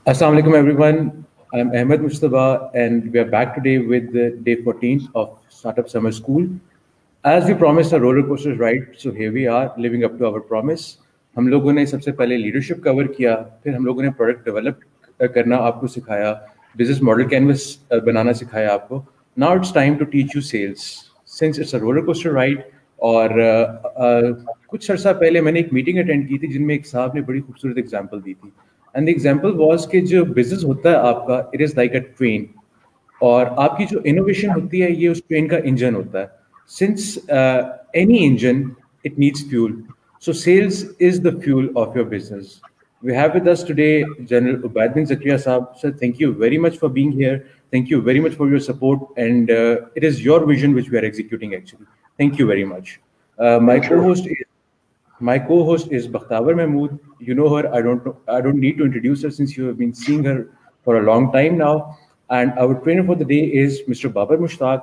Assalamu alaikum everyone. I'm Ahmed Mujtaba and we are back today with the day 14th of Startup Summer School. As we promised a roller coaster ride, so here we are living up to our promise. हम लोगों ने सबसे पहले leadership cover किया, फिर हम लोगों ने प्रोडक्ट डेवलप करना आपको सिखाया, बिजनेस मॉडल कैनवस बनाना सिखाया आपको. Now it's time to teach you sales. Since it's a roller coaster ride और कुछ अर्सा पहले मैंने एक मीटिंग अटेंड की थी जिनमें एक साहब ने बड़ी खूबसूरत एग्जांपल दी थी. एंड द एग्जांपल वाज कि जो बिजनेस होता है आपका, it is like a train, और आपकी जो इनोवेशन होती है ये उस ट्रेन का इंजन होता है. Since any engine, it needs fuel. So sales is the fuel of your business. We have with us today General Ubaid bin Zakriya Saab. Sir, thank you very much for being here. Thank you very much for your support. And it is your vision which we are executing actually. Thank you very much. My co-host is Bakhtavar Mahmood. You know her. I don't need to introduce her since you have been seeing her for a long time now. And our trainer for the day is Mr. Babar Mushtaq.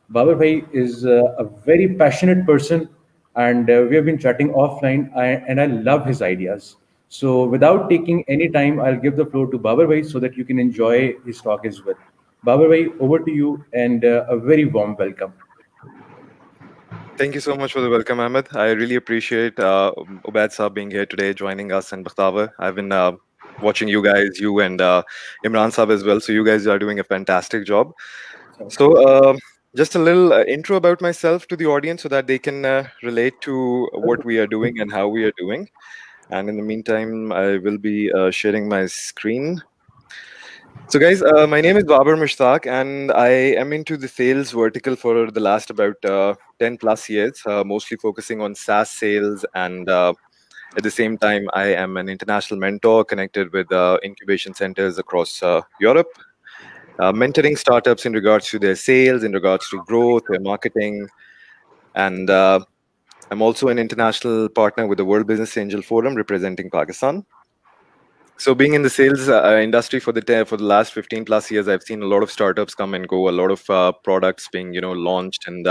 Babar Bhai is a very passionate person, and we have been chatting offline, and I love his ideas. So without taking any time, I'll give the floor to Babar Bhai so that you can enjoy his talk as well. Babar Bhai, over to you, and a very warm welcome. Thank you so much for the welcome, Ahmed. I really appreciate Ubaid Saab being here today, joining us, and Bakhtavar. I've been watching you guys, you and Imran Saab as well. So you guys are doing a fantastic job. So just a little intro about myself to the audience so that they can relate to what we are doing and how we are doing. And in the meantime, I will be sharing my screen. So guys, my name is Babar Mushtaq and I am into the sales vertical for the last about 10 plus years, mostly focusing on SaaS sales. And at the same time, I am an international mentor connected with incubation centers across Europe. Mentoring startups in regards to their sales, in regards to growth, their marketing. And I'm also an international partner with the World Business Angel Forum representing Pakistan. So being in the sales industry for the last 15 plus years, I've seen a lot of startups come and go, a lot of products being launched and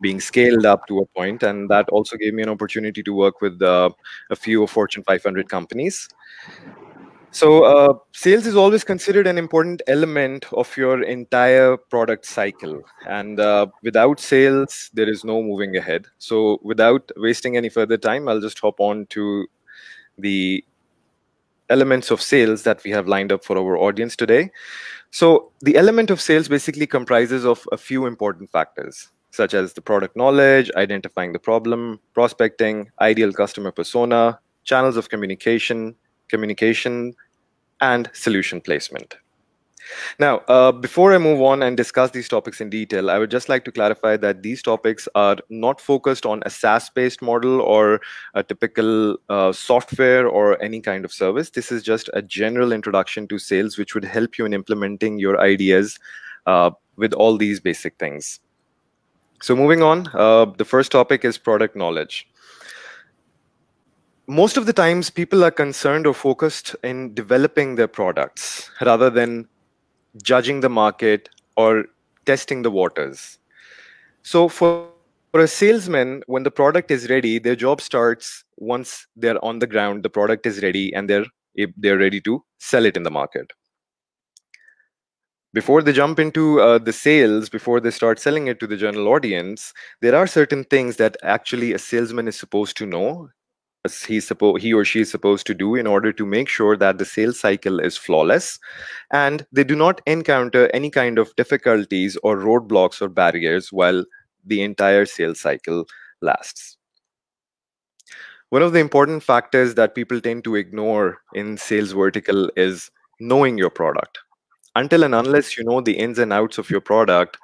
being scaled up to a point. And that also gave me an opportunity to work with a few of Fortune 500 companies. So sales is always considered an important element of your entire product cycle. And without sales, there is no moving ahead. So without wasting any further time, I'll just hop on to the elements of sales that we have lined up for our audience today. So the element of sales basically comprises of a few important factors, such as the product knowledge, identifying the problem, prospecting, ideal customer persona, channels of communication, and solution placement. Now, before I move on and discuss these topics in detail, I would just like to clarify that these topics are not focused on a SaaS-based model or a typical software or any kind of service. This is just a general introduction to sales, which would help you in implementing your ideas with all these basic things. So moving on, the first topic is product knowledge. Most of the times, people are concerned or focused in developing their products rather than judging the market or testing the waters. So for a salesman, when the product is ready, their job starts once they're on the ground, the product is ready, and they're ready to sell it in the market. Before they jump into the sales, before they start selling it to the general audience, there are certain things that actually a salesman is supposed to know, he or she is supposed to do in order to make sure that the sales cycle is flawless and they do not encounter any kind of difficulties or roadblocks or barriers while the entire sales cycle lasts. One of the important factors that people tend to ignore in sales vertical is knowing your product. Until and unless you know the ins and outs of your product,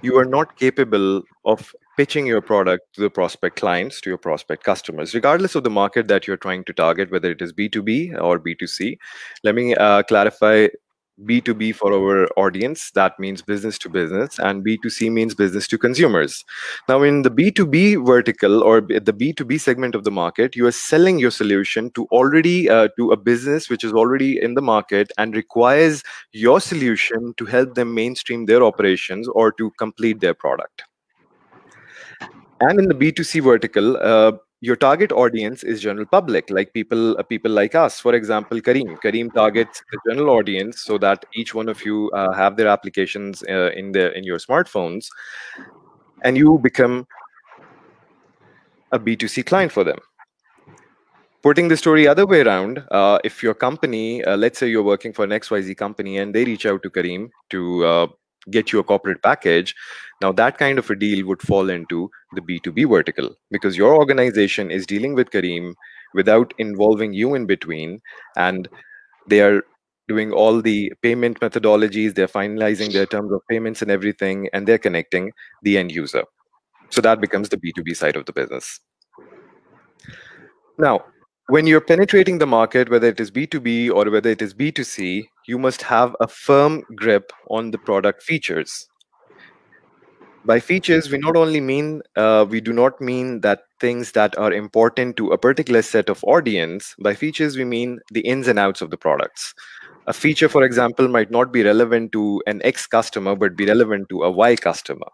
you are not capable of pitching your product to the prospect clients, to your prospect customers, regardless of the market that you're trying to target, whether it is B2B or B2C. Let me clarify B2B for our audience. That means business to business, and B2C means business to consumers. Now, in the B2B vertical or the B2B segment of the market, you are selling your solution to to a business which is already in the market and requires your solution to help them mainstream their operations or to complete their product. And in the B2C vertical, your target audience is general public, like people like us. For example, Kareem targets the general audience so that each one of you have their applications in your smartphones, and you become a B2C client for them. Putting the story other way around, if your company, let's say you're working for an XYZ company and they reach out to Kareem to get you a corporate package, now that kind of a deal would fall into the B2B vertical, because your organization is dealing with Kareem without involving you in between, and they are doing all the payment methodologies, they're finalizing their terms of payments and everything, and they're connecting the end user. So that becomes the B2B side of the business. Now, when you're penetrating the market, whether it is B2B or whether it is B2C, you must have a firm grip on the product features. By features, we not only mean, we do not mean that things that are important to a particular set of audience. By features, we mean the ins and outs of the products. A feature, for example, might not be relevant to an X customer, but be relevant to a Y customer.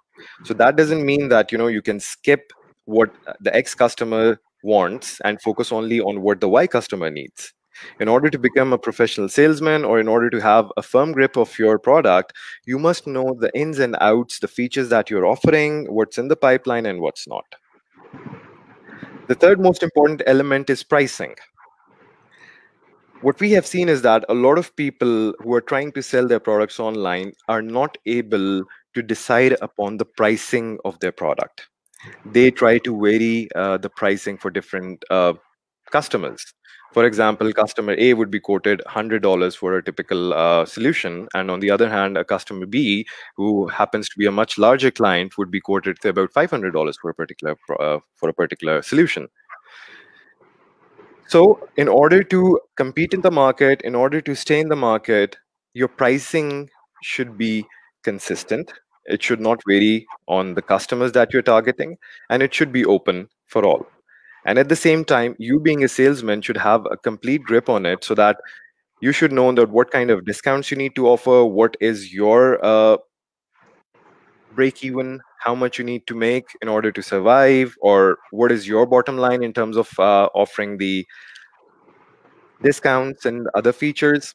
So that doesn't mean that, you can skip what the X customer wants and focus only on what the Y customer needs. In order to become a professional salesman, or in order to have a firm grip of your product, you must know the ins and outs, the features that you're offering, what's in the pipeline and what's not. The third most important element is pricing. What we have seen is that a lot of people who are trying to sell their products online are not able to decide upon the pricing of their product. They try to vary the pricing for different customers. For example, customer A would be quoted $100 for a typical solution, and on the other hand, a customer B, who happens to be a much larger client, would be quoted to about $500 for a particular solution. So, in order to compete in the market, in order to stay in the market, your pricing should be consistent. It should not vary on the customers that you're targeting, and it should be open for all. And at the same time, you being a salesman should have a complete grip on it, so that you should know that what kind of discounts you need to offer, what is your break even, how much you need to make in order to survive, or what is your bottom line in terms of offering the discounts and other features.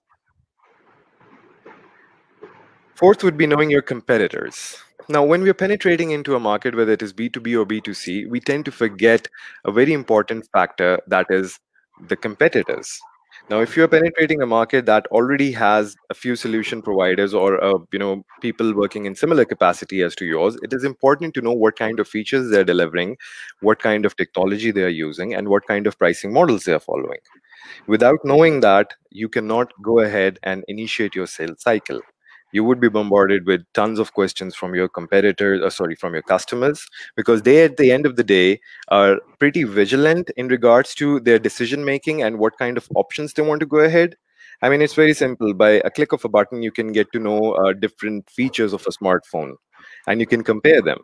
Fourth would be knowing your competitors. Now, when we're penetrating into a market, whether it is B2B or B2C, we tend to forget a very important factor, that is the competitors. Now, if you're penetrating a market that already has a few solution providers, or people working in similar capacity as to yours, it is important to know what kind of features they're delivering, what kind of technology they are using, and what kind of pricing models they are following. Without knowing that, you cannot go ahead and initiate your sales cycle. You would be bombarded with tons of questions from your competitors, from your customers, because they, at the end of the day, are pretty vigilant in regards to their decision making and what kind of options they want to go ahead. I mean, it's very simple. By a click of a button, you can get to know different features of a smartphone, and you can compare them.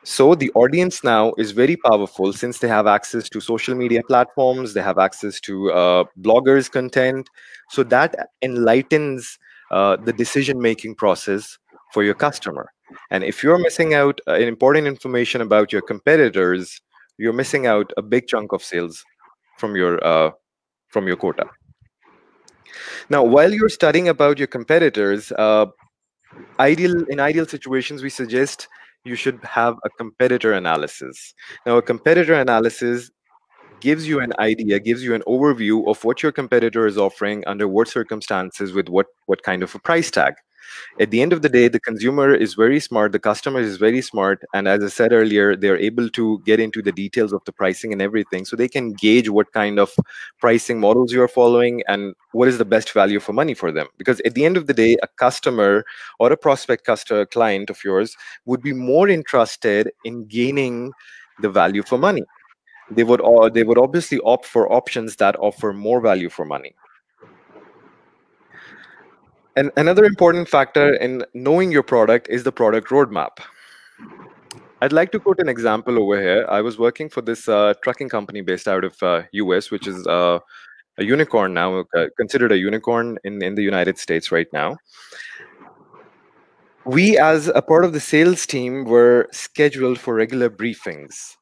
So the audience now is very powerful, since they have access to social media platforms, they have access to bloggers' content. So that enlightens the decision-making process for your customer. And if you're missing out important information about your competitors, you're missing out a big chunk of sales from your quota. Now, while you're studying about your competitors, in ideal situations, we suggest you should have a competitor analysis. Now, a competitor analysis gives you an idea, gives you an overview of what your competitor is offering, under what circumstances, with what kind of a price tag. At the end of the day, the consumer is very smart, the customer is very smart, and as I said earlier, they're able to get into the details of the pricing and everything, so they can gauge what kind of pricing models you're following and what is the best value for money for them. Because at the end of the day, a customer or a prospect client of yours would be more interested in gaining the value for money. They would obviously opt for options that offer more value for money. And another important factor in knowing your product is the product roadmap. I'd like to quote an example over here. I was working for this trucking company based out of US, which is a unicorn now, considered a unicorn in the United States right now. We, as a part of the sales team, were scheduled for regular briefings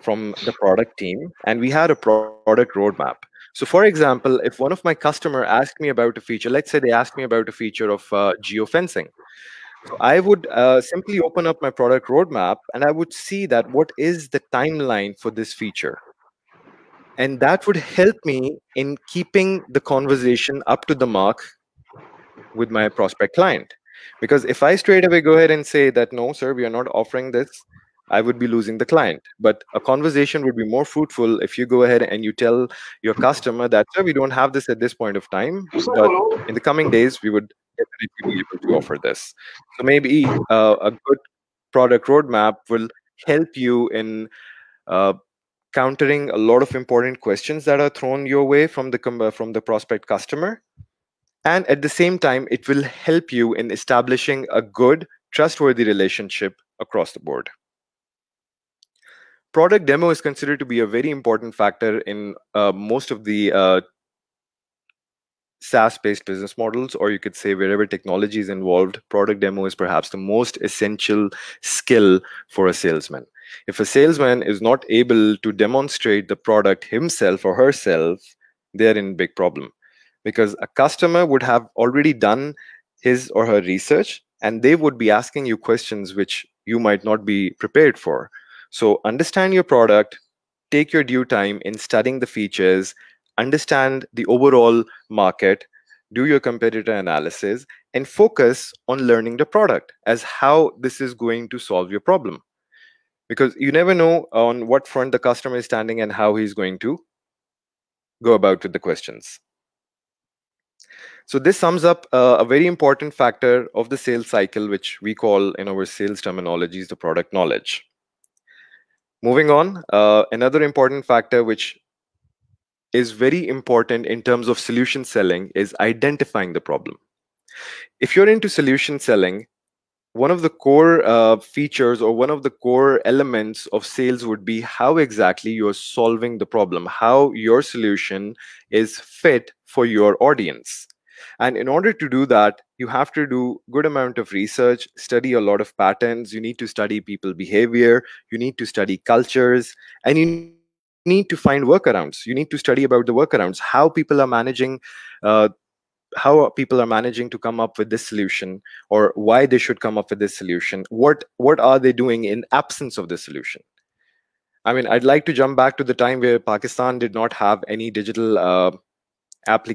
from the product team, and we had a product roadmap. So for example, if one of my customer asked me about a feature, let's say they asked me about a feature of geofencing. So I would simply open up my product roadmap and I would see that what is the timeline for this feature. And that would help me in keeping the conversation up to the mark with my prospect client. Because if I straight away go ahead and say that, no, sir, we are not offering this, I would be losing the client. But a conversation would be more fruitful if you go ahead and you tell your customer that, sir, we don't have this at this point of time, but in the coming days, we would definitely be able to offer this. So maybe a good product roadmap will help you in countering a lot of important questions that are thrown your way from the prospect customer. And at the same time, it will help you in establishing a good, trustworthy relationship across the board. Product demo is considered to be a very important factor in most of the SaaS-based business models, or you could say wherever technology is involved, product demo is perhaps the most essential skill for a salesman. If a salesman is not able to demonstrate the product himself or herself, they're in big problem. Because a customer would have already done his or her research, and they would be asking you questions which you might not be prepared for. So understand your product, take your due time in studying the features, understand the overall market, do your competitor analysis, and focus on learning the product as how this is going to solve your problem. Because you never know on what front the customer is standing and how he's going to go about with the questions. So this sums up a very important factor of the sales cycle, which we call in our sales terminologies, the product knowledge. Moving on, another important factor which is very important in terms of solution selling is identifying the problem. If you're into solution selling, one of the core features or one of the core elements of sales would be how exactly you're solving the problem, how your solution is fit for your audience. And in order to do that, you have to do good amount of research, study a lot of patterns. You need to study people behavior. You need to study cultures, and you need to find workarounds. You need to study about the workarounds, how people are managing to come up with this solution, or why they should come up with this solution. What are they doing in absence of the solution? I mean, I'd like to jump back to the time where Pakistan did not have any digital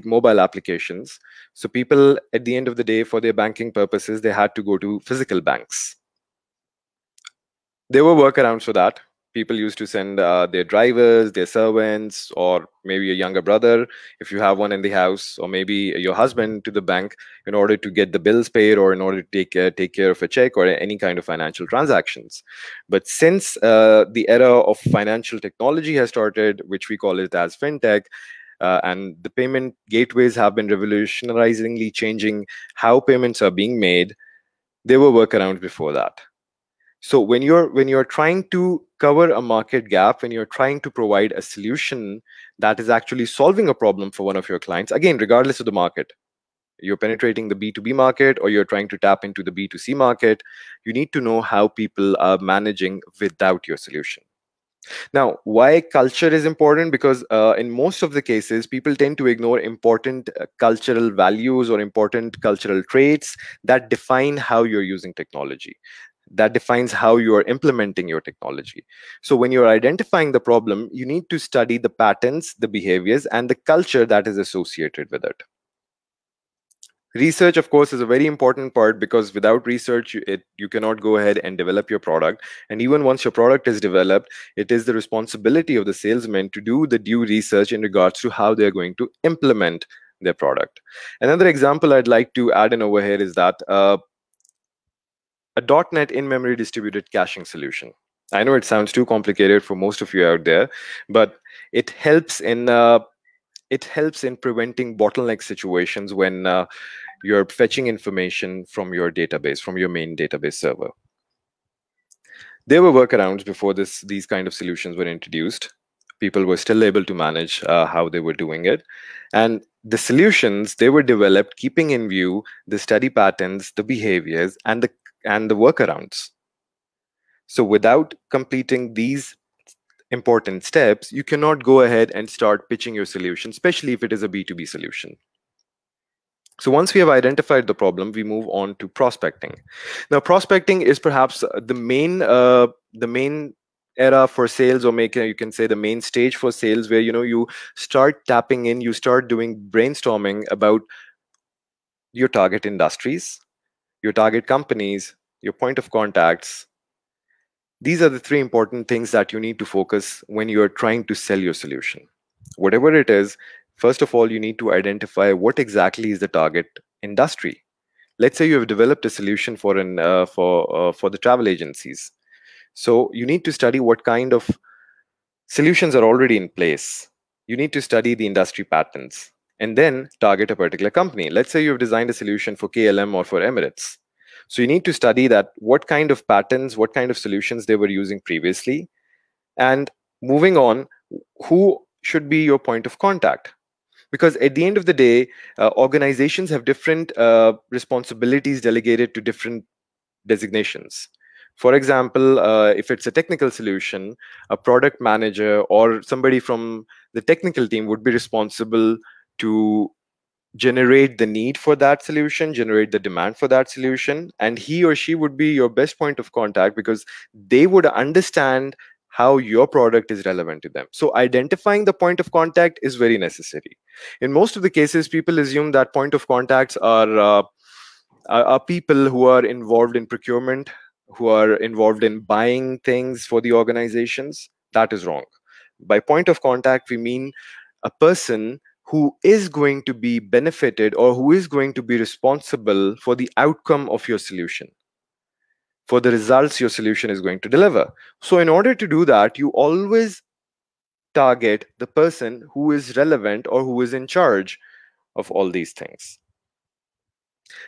mobile applications. So people, at the end of the day, for their banking purposes, they had to go to physical banks. There were workarounds for that. People used to send their drivers, their servants, or maybe a younger brother, if you have one in the house, or maybe your husband to the bank in order to get the bills paid, or in order to take care of a check or any kind of financial transactions. But since the era of financial technology has started, which we call it as fintech, and the payment gateways have been revolutionizingly changing how payments are being made, there were workarounds before that. So when you're trying to cover a market gap, when you're trying to provide a solution that is actually solving a problem for one of your clients, again, regardless of the market, you're penetrating the B2B market or you're trying to tap into the B2C market, you need to know how people are managing without your solution. Now, why culture is important? Because in most of the cases, people tend to ignore important cultural values or important cultural traits that define how you're using technology, that defines how you are implementing your technology. So when you're identifying the problem, you need to study the patterns, the behaviors, and the culture that is associated with it. Research, of course, is a very important part, because without research, you cannot go ahead and develop your product. And even once your product is developed, it is the responsibility of the salesman to do the due research in regards to how they're going to implement their product. Another example I'd like to add in over here is that a .NET in-memory distributed caching solution. I know it sounds too complicated for most of you out there, but it helps in preventing bottleneck situations when you're fetching information from your database, from your main database server. There were workarounds before these kind of solutions were introduced. People were still able to manage how they were doing it. And the solutions, they were developed keeping in view the study patterns, the behaviors, and the workarounds. So without completing these important steps, you cannot go ahead and start pitching your solution, especially if it is a B2B solution. So once we have identified the problem, we move on to prospecting. Now, prospecting is perhaps the main era for sales, or you can say the main stage for sales, where you start tapping in, you start doing brainstorming about your target industries, your target companies, your point of contacts. These are the three important things that you need to focus when you are trying to sell your solution. Whatever it is, first of all, you need to identify what exactly is the target industry. Let's say you have developed a solution for the travel agencies. So you need to study what kind of solutions are already in place. You need to study the industry patterns and then target a particular company. Let's say you've designed a solution for KLM or for Emirates. So you need to study that what kind of patterns, what kind of solutions they were using previously. And moving on, who should be your point of contact? Because at the end of the day, organizations have different responsibilities delegated to different designations. For example, if it's a technical solution, a product manager or somebody from the technical team would be responsible to generate the need for that solution, generate the demand for that solution, and he or she would be your best point of contact because they would understand how your product is relevant to them. So identifying the point of contact is very necessary. In most of the cases, people assume that point of contacts are people who are involved in procurement, who are involved in buying things for the organizations. That is wrong. By point of contact, we mean a person who is going to be benefited or who is going to be responsible for the outcome of your solution, for the results your solution is going to deliver. So in order to do that, you always target the person who is relevant or who is in charge of all these things.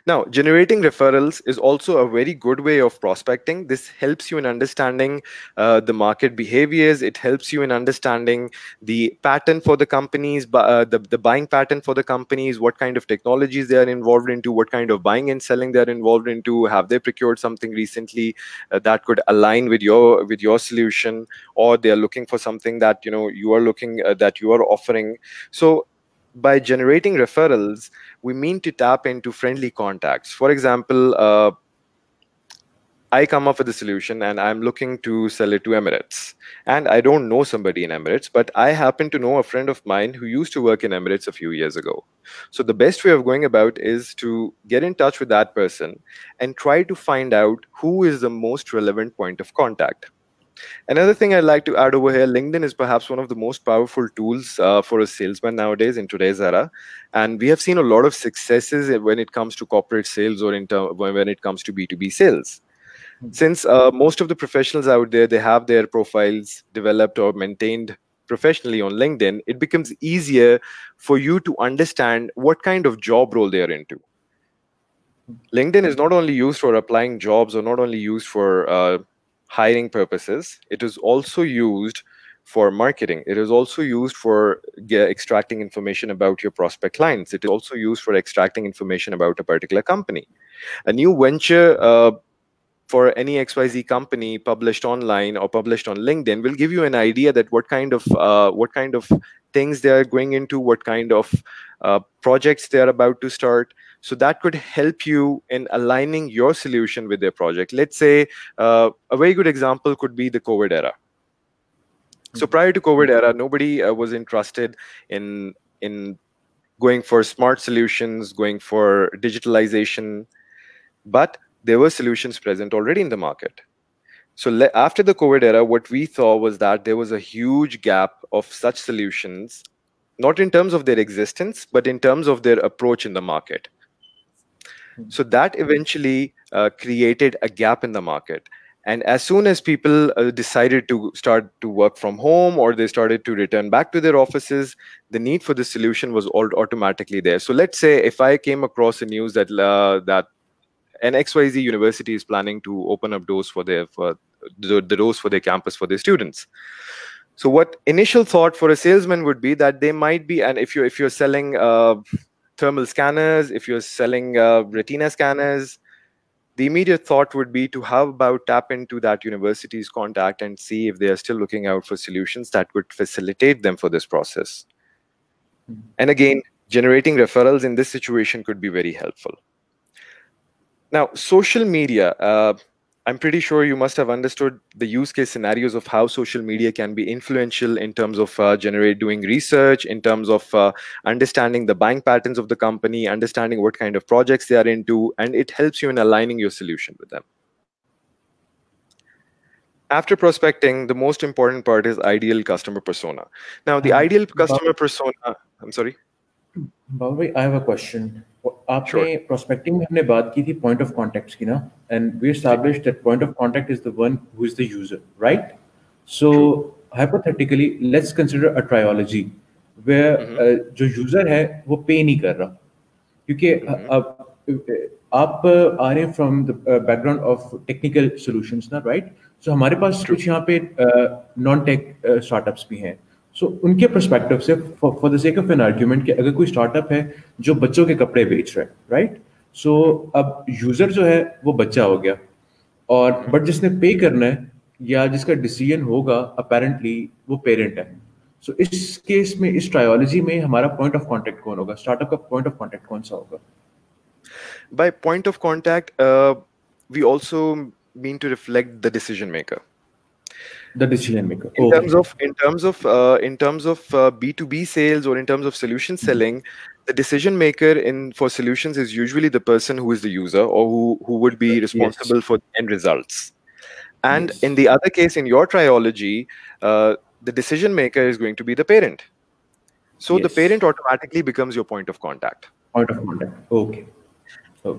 Now, generating referrals is also a very good way of prospecting. This helps you in understanding the market behaviors. It helps you in understanding the pattern for the companies, the buying pattern for the companies, what kind of technologies they are involved into, what kind of buying and selling they're involved into. Have they procured something recently that could align with your solution, or they are looking for something that you are looking that you are offering. So by generating referrals, we mean to tap into friendly contacts. For example, I come up with a solution and I'm looking to sell it to Emirates. And I don't know somebody in Emirates, but I happen to know a friend of mine who used to work in Emirates a few years ago. So the best way of going about is to get in touch with that person and try to find out who is the most relevant point of contact. Another thing I'd like to add over here, LinkedIn is perhaps one of the most powerful tools for a salesman nowadays in today's era. And we have seen a lot of successes when it comes to corporate sales or when it comes to B2B sales. Since most of the professionals out there, they have their profiles developed or maintained professionally on LinkedIn, it becomes easier for you to understand what kind of job role they are into. LinkedIn is not only used for applying jobs or not only used for hiring purposes, it is also used for marketing. It is also used for extracting information about your prospect clients. It is also used for extracting information about a particular company. A new venture for any XYZ company published online or published on LinkedIn will give you an idea that what kind of things they are going into, what kind of projects they are about to start. So that could help you in aligning your solution with their project. Let's say a very good example could be the COVID era. So prior to COVID era, nobody was interested in going for smart solutions, going for digitalization, but there were solutions present already in the market. So after the COVID era, what we saw was that there was a huge gap of such solutions, not in terms of their existence, but in terms of their approach in the market. So that eventually created a gap in the market. And as soon as people decided to start to work from home, or they started to return back to their offices, the need for the solution was automatically there. So let's say if I came across a news that an XYZ university is planning to open up doors for the doors for their campus for their students. So what initial thought for a salesman would be that they might be, and if you're selling thermal scanners, if you're selling retina scanners, the immediate thought would be to how about tap into that university's contact and see if they are still looking out for solutions that would facilitate them for this process. And again, generating referrals in this situation could be very helpful. Now, social media, I'm pretty sure you must have understood the use case scenarios of how social media can be influential in terms of doing research, in terms of understanding the buying patterns of the company, understanding what kind of projects they are into, and it helps you in aligning your solution with them. After prospecting, the most important part is ideal customer persona. Now, the ideal customer persona, I'm sorry. Bhavai, I have a question. आपने Sure. prospecting में हमने बात की थी point of contacts की ना, and we established that point of contact is the one who is the user, right? So hypothetically, let's consider a triology where जो user है वो pay नहीं कर रहा, क्योंकि अब आप आ रहे हैं from the background of technical solutions ना, right? So हमारे पास कुछ यहाँ पे non-tech startups भी हैं. सो उनके परस्पेक्टिव से for the sake of an argument कि अगर कोई स्टार्टअप है जो बच्चों के कपड़े बेच रहा है, राइट? सो अब यूजर जो है वो बच्चा हो गया, और बट जिसने पे करना है या जिसका डिसीजन होगा अपेरेंटली वो पेरेंट है. सो इस केस में, इस ट्रायोलॉजी में हमारा पॉइंट ऑफ कांटेक्ट कौन होगा? स्टार्टअप का पॉइंट ऑफ कांटेक्ट कौन सा होगा? By point of contact, we also mean to reflect the decision maker. The decision maker. In terms of B2B sales or in terms of solution selling, the decision maker for solutions is usually the person who is the user or who would be responsible for the end results. And in the other case, in your triology, the decision maker is going to be the parent. So the parent automatically becomes your point of contact. Point of contact. Okay.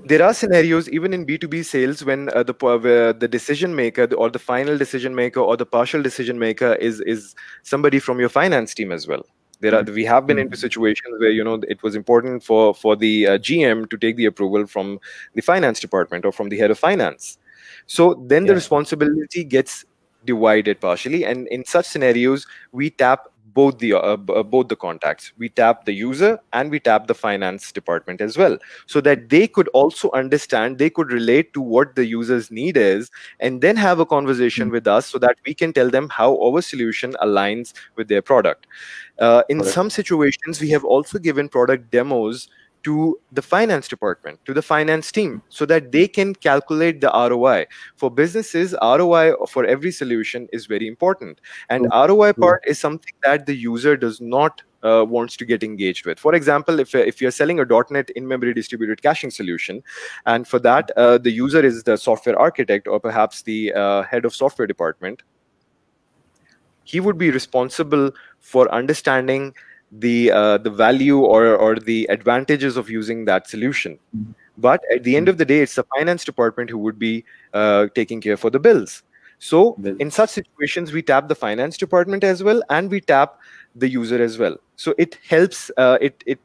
There are scenarios even in B2B sales when the decision maker or the final decision maker or the partial decision maker is somebody from your finance team as well. We have been into situations where it was important for the GM to take the approval from the finance department or from the head of finance. So then the responsibility gets divided partially, and in such scenarios we tap both the contacts. We tap the user and we tap the finance department as well, so that they could also understand, they could relate to what the user's need is, and then have a conversation with us so that we can tell them how our solution aligns with their product. In some situations, we have also given product demos to the finance department, to the finance team, so that they can calculate the ROI. For businesses, ROI for every solution is very important. And ROI part is something that the user does not wants to get engaged with. For example, if you're selling a .NET in-memory distributed caching solution, and for that, the user is the software architect or perhaps the head of software department, he would be responsible for understanding the value or the advantages of using that solution. But at the end of the day, it's the finance department who would be taking care for the bills. So in such situations, we tap the finance department as well, and we tap the user as well. So it helps. It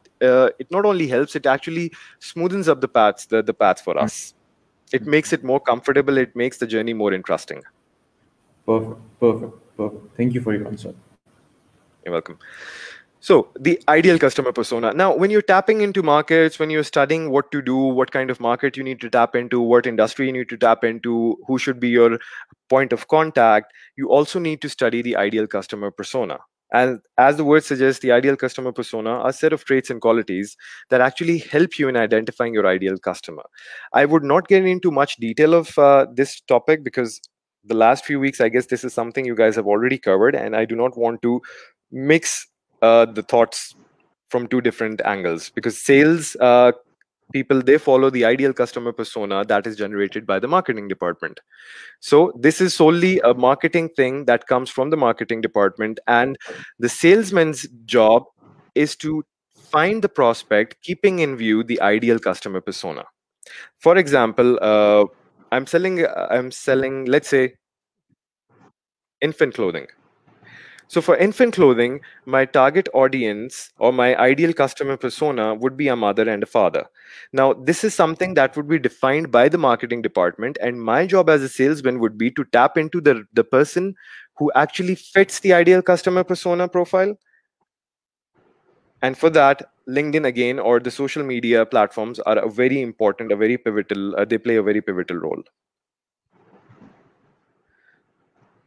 not only helps, it actually smoothens up the path for us. It makes it more comfortable. It makes the journey more interesting. Perfect. Thank you for your answer. You're welcome. So the ideal customer persona. Now, when you're tapping into markets, when you're studying what to do, what kind of market you need to tap into, what industry you need to tap into, who should be your point of contact, you also need to study the ideal customer persona. And as the word suggests, the ideal customer persona are a set of traits and qualities that actually help you in identifying your ideal customer. I would not get into much detail of this topic because the last few weeks, I guess this is something you guys have already covered, and I do not want to mix the thoughts from two different angles, because sales people, they follow the ideal customer persona that is generated by the marketing department. So this is solely a marketing thing that comes from the marketing department, and the salesman's job is to find the prospect, keeping in view the ideal customer persona. For example, I'm selling, let's say, infant clothing. So for infant clothing, my target audience or my ideal customer persona would be a mother and a father. Now, this is something that would be defined by the marketing department, and my job as a salesman would be to tap into the person who actually fits the ideal customer persona profile. And for that, LinkedIn again, or the social media platforms are a very important, a very pivotal, they play a very pivotal role.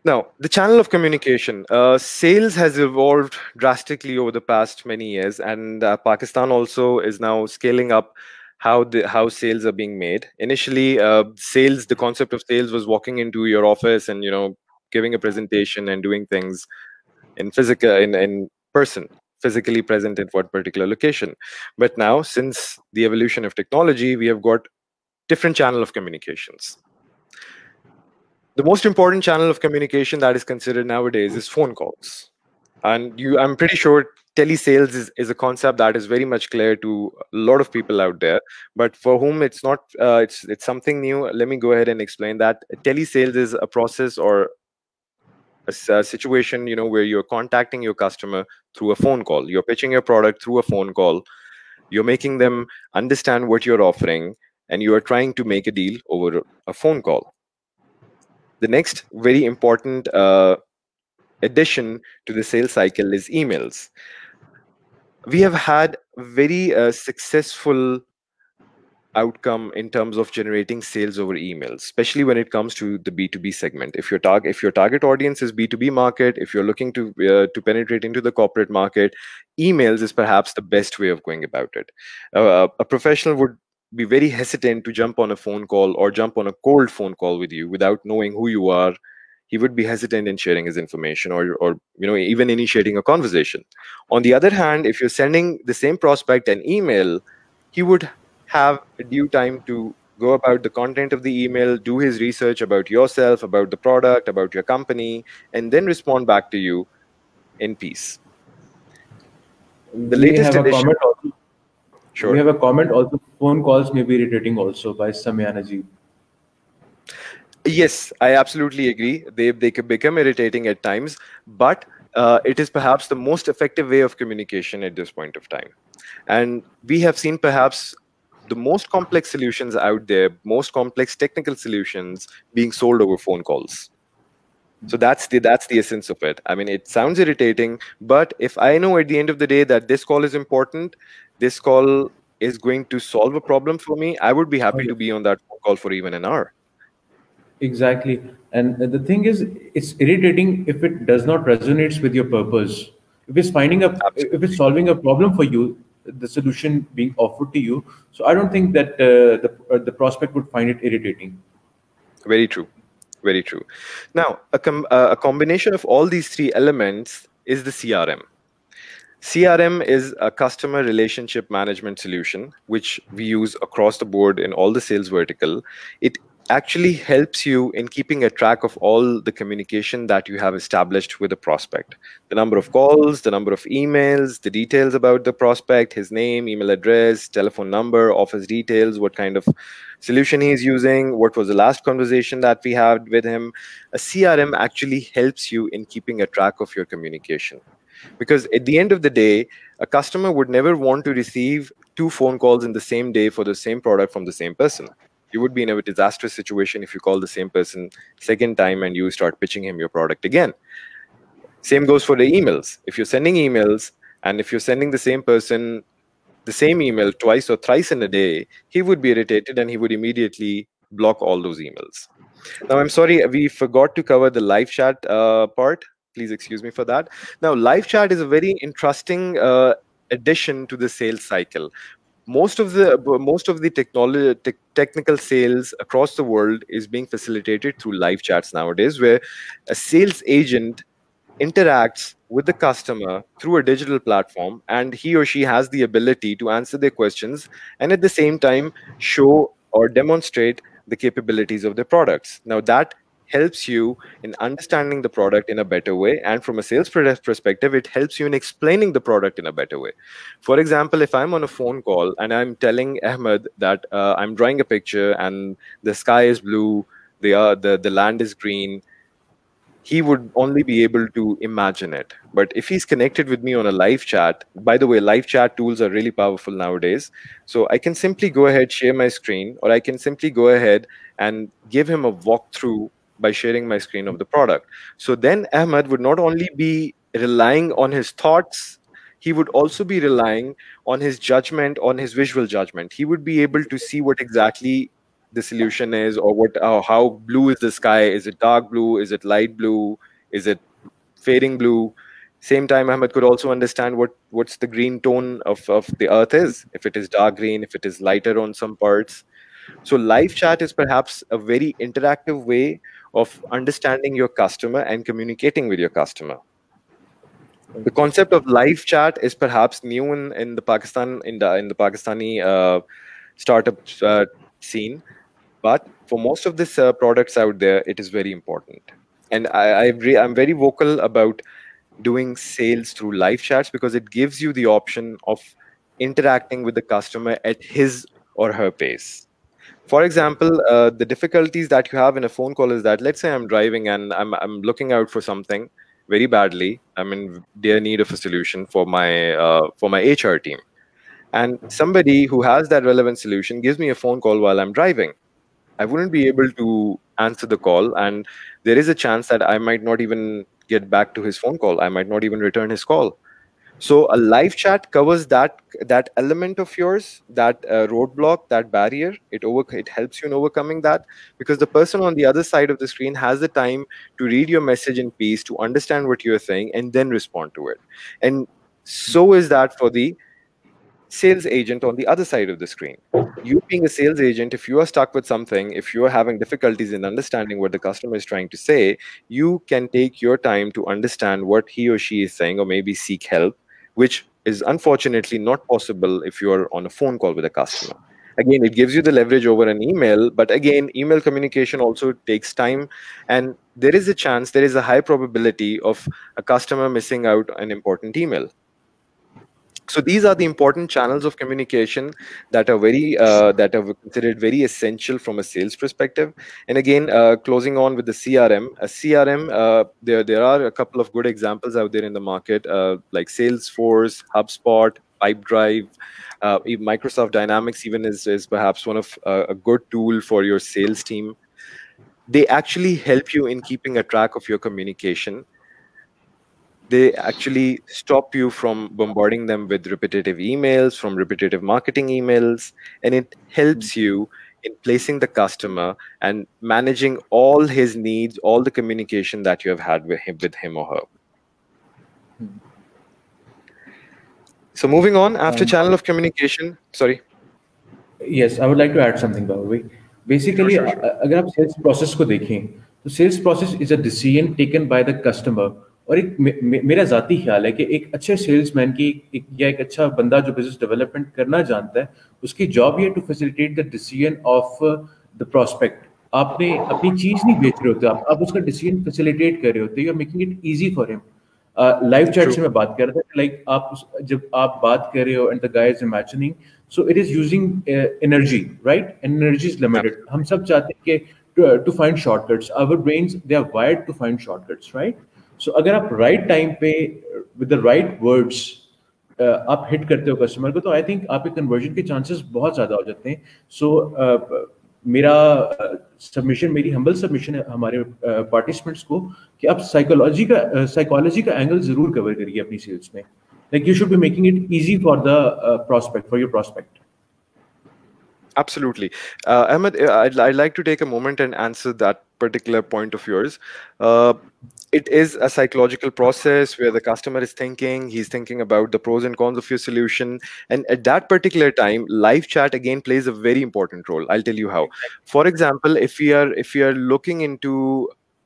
Now, the channel of communication. Sales has evolved drastically over the past many years, and Pakistan also is now scaling up how sales are being made. Initially, the concept of sales was walking into your office and giving a presentation and doing things in person, physically present at what particular location. But now, since the evolution of technology, we have got different channel of communications. The most important channel of communication that is considered nowadays is phone calls. And I'm pretty sure telesales is a concept that is very much clear to a lot of people out there. But for whom it's not, it's something new. Let me go ahead and explain that. Telesales is a process or a situation, where you're contacting your customer through a phone call. You're pitching your product through a phone call. You're making them understand what you're offering, and you are trying to make a deal over a phone call. The next very important addition to the sales cycle is emails. We have had very successful outcome in terms of generating sales over emails, especially when it comes to the B2B segment. If your target audience is B2B market, if you're looking to penetrate into the corporate market, emails is perhaps the best way of going about it. A professional would be very hesitant to jump on a phone call or jump on a cold phone call with you without knowing who you are. He would be hesitant in sharing his information or even initiating a conversation. On the other hand, if you're sending the same prospect an email, he would have a due time to go about the content of the email, do his research about yourself, about the product, about your company, and then respond back to you in peace. The latest edition. Sure. We have a comment also. Phone calls may be irritating also by Samyana ji. Yes, I absolutely agree. They can become irritating at times, but it is perhaps the most effective way of communication at this point of time. And we have seen perhaps the most complex solutions out there, most complex technical solutions being sold over phone calls. So that's the essence of it. I mean, it sounds irritating, but if I know at the end of the day that this call is important, this call is going to solve a problem for me, I would be happy to be on that phone call for even an hour. Exactly. And the thing is, it's irritating if it does not resonate with your purpose. If it's solving a problem for you, the solution being offered to you. So I don't think that the prospect would find it irritating. Very true. Very true. Now, a combination of all these three elements is the CRM. CRM is a customer relationship management solution, which we use across the board in all the sales vertical. It actually helps you in keeping a track of all the communication that you have established with a prospect. The number of calls, the number of emails, the details about the prospect, his name, email address, telephone number, office details, what kind of solution he's using, what was the last conversation that we had with him. A CRM actually helps you in keeping a track of your communication. Because at the end of the day, a customer would never want to receive 2 phone calls in the same day for the same product from the same person. You would be in a disastrous situation if you call the same person second time and you start pitching him your product again. Same goes for the emails. If you're sending emails and if you're sending the same person the same email twice or thrice in a day, he would be irritated and he would immediately block all those emails. Now, I'm sorry, we forgot to cover the live chat part. Please excuse me for that. Now, live chat is a very interesting addition to the sales cycle. Most of the technical sales across the world is being facilitated through live chats nowadays, where a sales agent interacts with the customer through a digital platform, and he or she has the ability to answer their questions and at the same time show or demonstrate the capabilities of the products. Now, that helps you in understanding the product in a better way, and from a sales perspective, it helps you in explaining the product in a better way. For example, if I'm on a phone call and I'm telling Ahmed that I'm drawing a picture and the sky is blue, the land is green, he would only be able to imagine it. But if he's connected with me on a live chat, by the way, live chat tools are really powerful nowadays. So I can simply go ahead, share my screen, or I can simply go ahead and give him a walkthrough by sharing my screen of the product. So then Ahmed would not only be relying on his thoughts, he would also be relying on his judgment, on his visual judgment. He would be able to see what exactly the solution is, or how blue is the sky. Is it dark blue? Is it light blue? Is it fading blue? Same time, Ahmed could also understand what's the green tone of the earth is, if it is dark green, if it is lighter on some parts. So live chat is perhaps a very interactive way of understanding your customer and communicating with your customer. The concept of live chat is perhaps new in the Pakistani startup scene, but for most of these products out there, it is very important. And I'm very vocal about doing sales through live chats because it gives you the option of interacting with the customer at his or her pace. For example, the difficulties that you have in a phone call is that, let's say I'm driving and I'm looking out for something very badly. I'm in dear need of a solution for my HR team, and somebody who has that relevant solution gives me a phone call while I'm driving. I wouldn't be able to answer the call, and there is a chance that I might not even get back to his phone call. I might not even return his call. So a live chat covers that element of yours, that roadblock, that barrier. It helps you in overcoming that, because the person on the other side of the screen has the time to read your message in peace, to understand what you're saying, and then respond to it. And so is that for the sales agent on the other side of the screen. You being a sales agent, if you are stuck with something, if you are having difficulties in understanding what the customer is trying to say, you can take your time to understand what he or she is saying, or maybe seek help, which is unfortunately not possible if you're on a phone call with a customer. Again, it gives you the leverage over an email, but again, email communication also takes time, and there is a high probability of a customer missing out an important email. So these are the important channels of communication that are considered very essential from a sales perspective. And again, closing on with the CRM, there are a couple of good examples out there in the market, like Salesforce, HubSpot, Pipedrive, even Microsoft Dynamics even is perhaps one of a good tool for your sales team. They actually help you in keeping a track of your communication. They actually stop you from bombarding them with repetitive emails, from repetitive marketing emails, and it helps you in placing the customer and managing all his needs, all the communication that you have had with him or her. So moving on, after channel of communication, sorry. Yes, I would like to add something, by the way. Basically, Sure. अगर आप sales process को देखें, तो sales process is a decision taken by the customer. और एक मेरा ज़ाती ख्याल है कि एक अच्छे सेल्समैन की या एक अच्छा बंदा जो बिजनेस डेवलपमेंट करना जानता है, उसकी जॉब ये to facilitate the decision of the prospect. आपने अपनी चीज़ नहीं बेच रहे होते, आप उसका डिसीजन फैसिलिटेट कर रहे होते, you are making it easy for him. Live chat से मैं बात कर रहा था, लाइक आप जब आप बात कर रहे हो and the guy is imagining, so it is using energy, right? Energy is limited. हम सब चाहते हैं कि to find shortcuts. Our brains they are wired to find shortcuts, right? So अगर आप राइट टाइम पे विद द राइट वर्ड्स आप hit करते हो कस्टमर को, तो आई थिंक आपके कन्वर्जन के चांसेस बहुत ज्यादा हो जाते हैं. सो मेरा सबमिशन, मेरी हम्बल सबमिशन है हमारे पार्टिसिपेंट्स को कि आप साइकोलॉजी का एंगल जरूर कवर करिए अपनी सेल्स में. Like you should be making it easy for the prospect, for your prospect. Absolutely. Ahmed, I'd like to take a moment and answer that particular point of yours. It is a psychological process where the customer is thinking, he's thinking about the pros and cons of your solution. And at that particular time, live chat again plays a very important role. I'll tell you how. For example, if we are looking into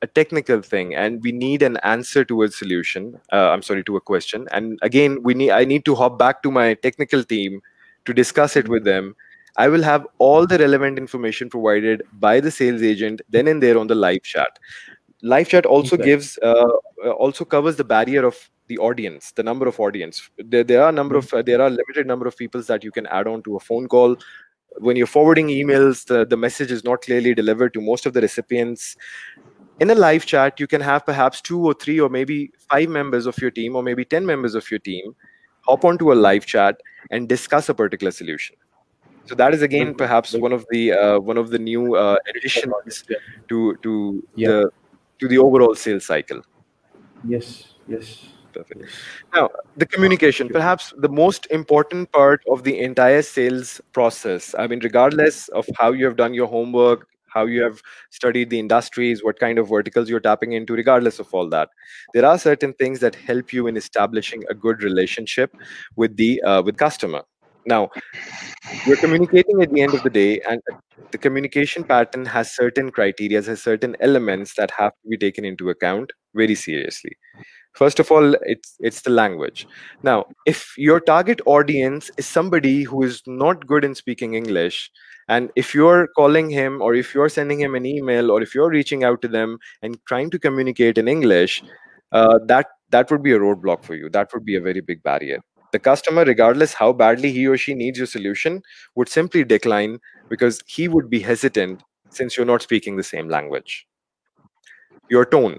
a technical thing and we need an answer to a solution, to a question. And again, I need to hop back to my technical team to discuss it with them. I will have all the relevant information provided by the sales agent then and there on the live chat. Live chat also also covers the barrier of the audience, the number of audience. There are limited number of people that you can add on to a phone call. When you're forwarding emails, the message is not clearly delivered to most of the recipients. In a live chat, you can have perhaps 2 or 3 or maybe 5 members of your team, or maybe 10 members of your team hop onto a live chat and discuss a particular solution. So that is again perhaps one of the new additions to the overall sales cycle. Yes. Perfect. Now, the communication, perhaps the most important part of the entire sales process. I mean, regardless of how you have done your homework, how you have studied the industries, what kind of verticals you're tapping into, regardless of all that, there are certain things that help you in establishing a good relationship with the with customer. Now, you're communicating at the end of the day, and the communication pattern has certain criteria, has certain elements that have to be taken into account very seriously. First of all, it's the language. Now, if your target audience is somebody who is not good in speaking English, and if you're calling him or if you're sending him an email or if you're reaching out to them and trying to communicate in English, that would be a roadblock for you. That would be a very big barrier. The customer, regardless how badly he or she needs your solution, would simply decline because he would be hesitant since you're not speaking the same language. Your tone.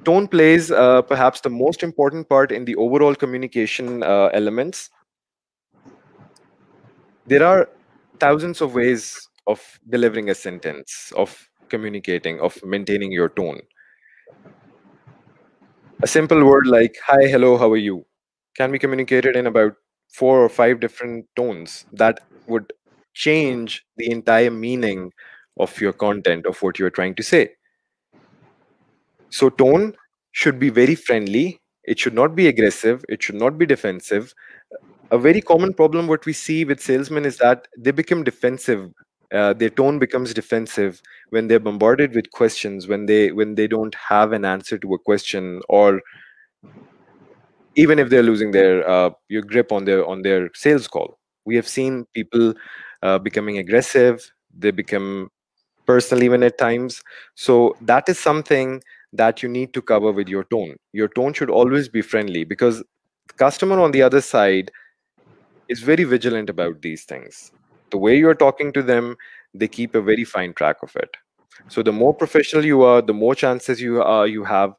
Tone plays perhaps the most important part in the overall communication elements. There are thousands of ways of delivering a sentence, of communicating, of maintaining your tone. A simple word like hi, hello, how are you can be communicated in about 4 or 5 different tones that would change the entire meaning of your content, of what you're trying to say. So tone should be very friendly. It should not be aggressive. It should not be defensive. A very common problem what we see with salesmen is that they become defensive. Their tone becomes defensive when they're bombarded with questions, when they don't have an answer to a question, or even if they're losing their your grip on their sales call. We have seen people becoming aggressive. They become personal even at times. So that is something that you need to cover with your tone. Your tone should always be friendly because the customer on the other side is very vigilant about these things. The way you're talking to them, they keep a very fine track of it. So the more professional you are, the more chances you have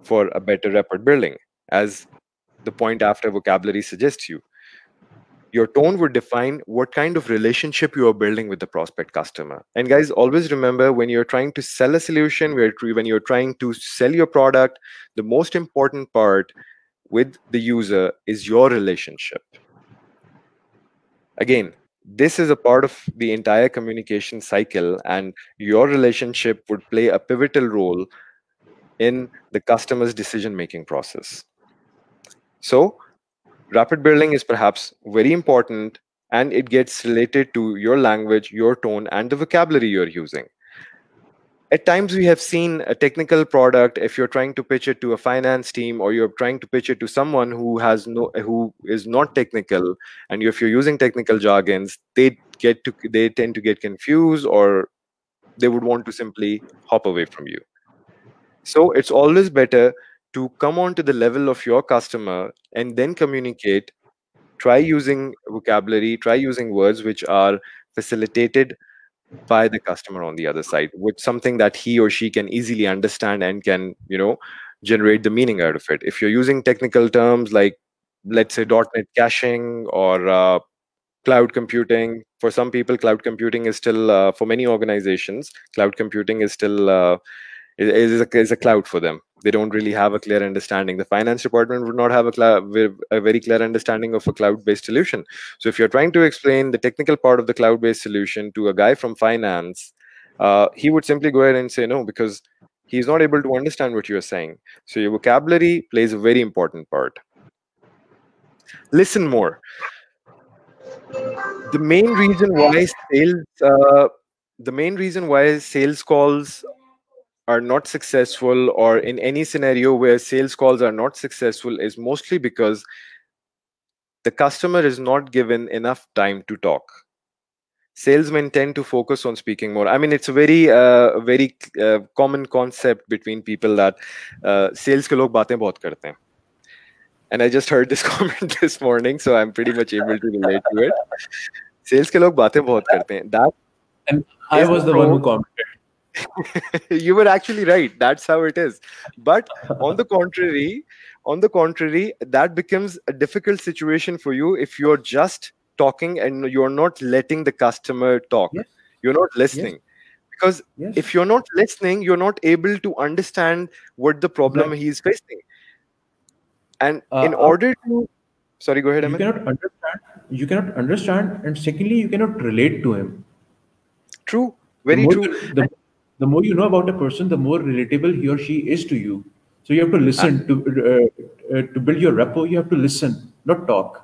for a better rapport building, as the point after vocabulary suggests you. Your tone would define what kind of relationship you are building with the prospect customer. And guys, always remember, when you're trying to sell a solution, when you're trying to sell your product, the most important part with the user is your relationship. Again, this is a part of the entire communication cycle, and your relationship would play a pivotal role in the customer's decision-making process. So rapid building is perhaps very important, and it gets related to your language, your tone, and the vocabulary you're using. At times, we have seen a technical product. If you're trying to pitch it to a finance team, or you're trying to pitch it to someone who is not technical, and if you're using technical jargons, they tend to get confused, or they would want to simply hop away from you. So it's always better to come on to the level of your customer and then communicate. Try using vocabulary, try using words which are facilitated by the customer on the other side, with something that he or she can easily understand and can, generate the meaning out of it. If you're using technical terms like, let's say, .NET caching or cloud computing, for some people, cloud computing is still, for many organizations, cloud computing is still is a cloud for them. They don't really have a clear understanding. The finance department would not have a very clear understanding of a cloud-based solution. So if you're trying to explain the technical part of the cloud-based solution to a guy from finance, he would simply go ahead and say no, because he's not able to understand what you're saying. So your vocabulary plays a very important part. Listen more. The main reason why sales calls are not successful, or in any scenario where sales calls are not successful, is mostly because the customer is not given enough time to talk. Salesmen tend to focus on speaking more. I mean, it's a very common concept between people that sales ke log baatein bahut karte hain. And I just heard this comment this morning, so I'm pretty much able to relate to it. Sales ke log baatein bahut karte hain. And I was the one who commented. You were actually right. That's how it is. But on the contrary, that becomes a difficult situation for you if you're just talking and you're not letting the customer talk. Yes. You're not listening. Yes. Because if you're not listening, you're not able to understand what the problem he's facing. And in order to, sorry, go ahead, Ahmed. You cannot understand, and secondly, you cannot relate to him. True, very true. The more you know about a person, the more relatable he or she is to you. So you have to listen to build your rapport. You have to listen, not talk.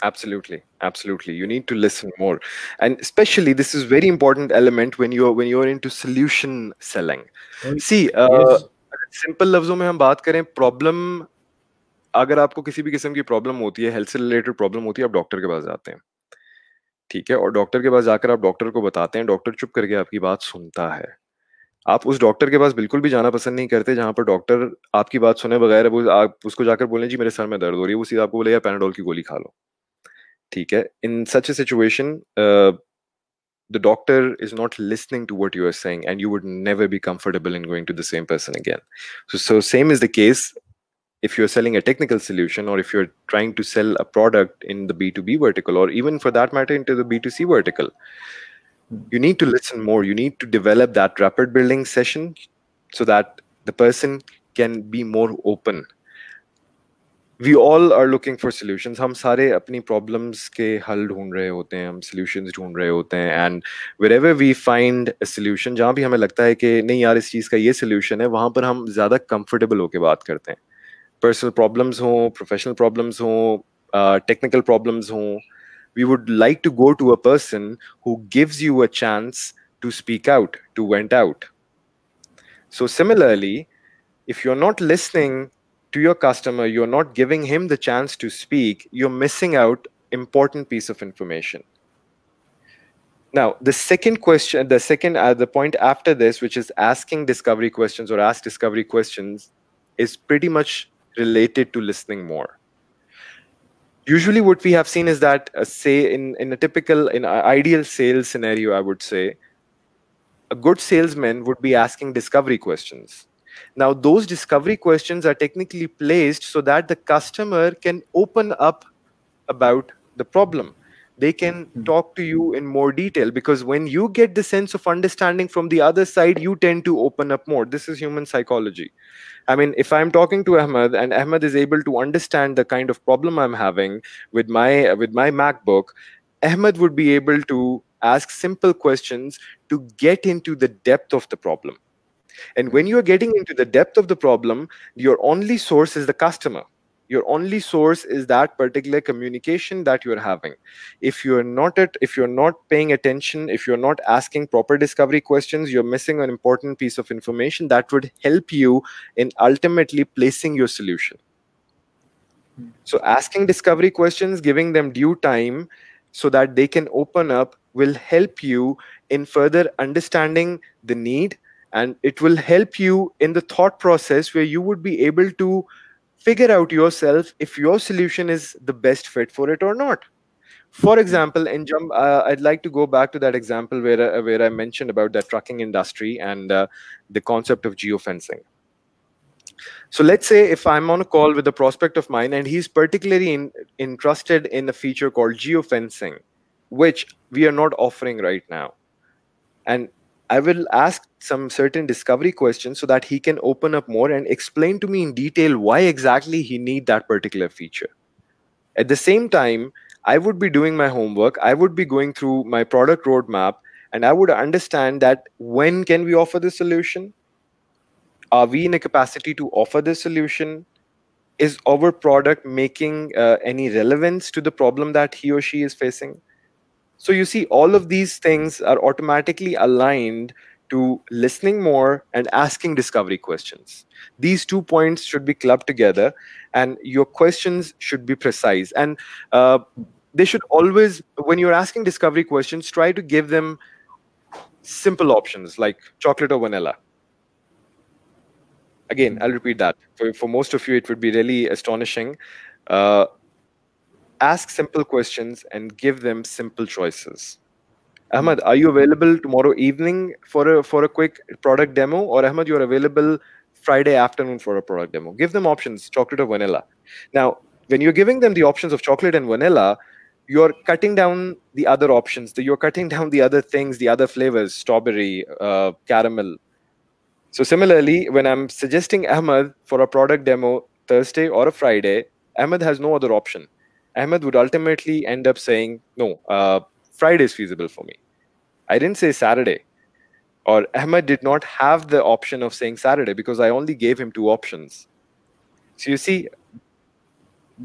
Absolutely, absolutely. You need to listen more, and especially this is very important element when you're into solution selling. See, Yes. Simple लफ्जों में हम बात करें, problem, अगर आपको किसी भी किस्म की प्रॉब्लम होती है, हेल्थ से रिलेटेड प्रॉब्लम होती है, आप डॉक्टर के पास जाते हैं, ठीक है, और डॉक्टर के पास जाकर आप डॉक्टर को बताते हैं, डॉक्टर चुप करके आपकी बात सुनता है। आप उस डॉक्टर के पास बिल्कुल भी जाना पसंद नहीं करते जहां पर डॉक्टर आपकी बात सुने बगैर वो आप उसको जाकर बोलें जी मेरे सर में दर्द हो रही है, वो सीधा आपको बोले यार पैराडोल की गोली खा लो, ठीक है। इन सच ए situation the doctor is not listening to what you are saying, and you would never be comfortable in going to the same person again. So same is the case if you're selling a technical solution, or if you're trying to sell a product in the B2B vertical, or even for that matter into the B2C vertical. You need to listen more. You need to develop that rapport building session so that the person can be more open. We all are looking for solutions. हम सारे अपनी problems के हल ढूंढ रहे होते हैं, हम solutions ढूंढ रहे होते हैं, and wherever we find a solution, जहाँ भी हमें लगता है कि नहीं यार इस चीज़ का ये solution है, वहाँ पर हम ज़्यादा comfortable होके बात करते हैं. Personal problems हों, professional problems हों, technical problems हों, we would like to go to a person who gives you a chance to speak out, to vent out. So similarly, if you're not listening to your customer, you're not giving him the chance to speak, you're missing out important piece of information. Now, the second question, the point after this, which is asking discovery questions or ask discovery questions, is pretty much related to listening more. Usually what we have seen is that, say in an ideal sales scenario, I would say, a good salesman would be asking discovery questions. Now, those discovery questions are technically placed so that the customer can open up about the problem. They can talk to you in more detail, because when you get the sense of understanding from the other side, you tend to open up more. This is human psychology. I mean, if I'm talking to Ahmed and Ahmed is able to understand the kind of problem I'm having with my MacBook, Ahmed would be able to ask simple questions to get into the depth of the problem. And when you're getting into the depth of the problem, your only source is the customer. Your only source is that particular communication that you're having. If you're not paying attention, if you're not asking proper discovery questions, you're missing an important piece of information that would help you in ultimately placing your solution. So asking discovery questions, giving them due time so that they can open up, will help you in further understanding the need, and it will help you in the thought process where you would be able to figure out yourself if your solution is the best fit for it or not. For example, I'd like to go back to that example where I mentioned about the trucking industry and the concept of geofencing. So let's say if I'm on a call with a prospect of mine and he's particularly interested in a feature called geofencing, which we are not offering right now. And I will ask some certain discovery questions so that he can open up more and explain to me in detail why exactly he needs that particular feature. At the same time, I would be doing my homework. I would be going through my product roadmap, and I would understand that when can we offer the solution? Are we in a capacity to offer the solution? Is our product making any relevance to the problem that he or she is facing? So you see, all of these things are automatically aligned to listening more and asking discovery questions. These 2 points should be clubbed together, and your questions should be precise. And they should always, when you're asking discovery questions, try to give them simple options like chocolate or vanilla. Again, I'll repeat that. For most of you, it would be really astonishing. Ask simple questions and give them simple choices. Ahmed, are you available tomorrow evening for a quick product demo? Or Ahmed, you're available Friday afternoon for a product demo? Give them options, chocolate or vanilla. Now, when you're giving them the options of chocolate and vanilla, you're cutting down the other options. You're cutting down the other things, the other flavors, strawberry, caramel. So similarly, when I'm suggesting Ahmed for a product demo Thursday or a Friday, Ahmed has no other option. Ahmed would ultimately end up saying, no, Friday is feasible for me. I didn't say Saturday. Or Ahmed did not have the option of saying Saturday because I only gave him 2 options. So you see,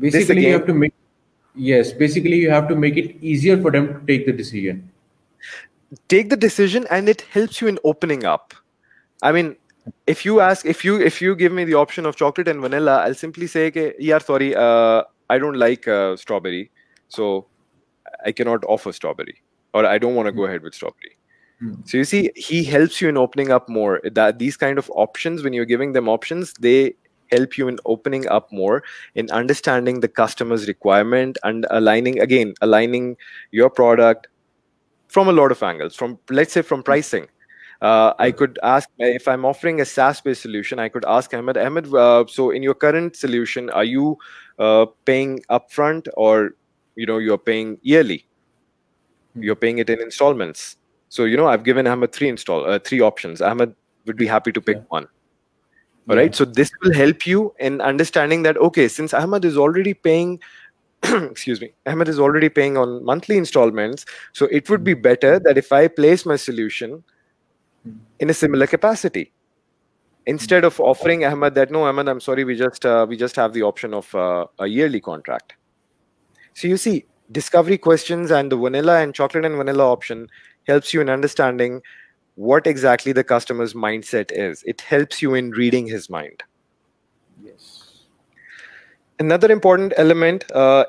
basically you have to make, yes, basically you have to make it easier for them to take the decision. Take the decision, and it helps you in opening up. I mean, if you give me the option of chocolate and vanilla, I'll simply say, yeah, sorry, I don't like strawberry, so I cannot offer strawberry, or I don't want to go ahead with strawberry. So you see, he helps you in opening up more. That these kind of options, when you're giving them options, they help you in opening up more, in understanding the customer's requirement, and aligning your product from a lot of angles. From, let's say, from pricing. I could ask, if I'm offering a SaaS-based solution, I could ask Ahmed, so in your current solution, are you paying upfront, or you're paying yearly? You're paying it in installments. So I've given Ahmed three options. Ahmed would be happy to pick one. All right. So this will help you in understanding that, okay, since Ahmed is already paying, excuse me, Ahmed is already paying on monthly installments, so it would be better that if I place my solution in a similar capacity, instead of offering Ahmed that, no, Ahmed, I'm sorry, we just have the option of a yearly contract. So you see, discovery questions and the vanilla and chocolate and vanilla option helps you in understanding what exactly the customer's mindset is. It helps you in reading his mind. Yes. Another important element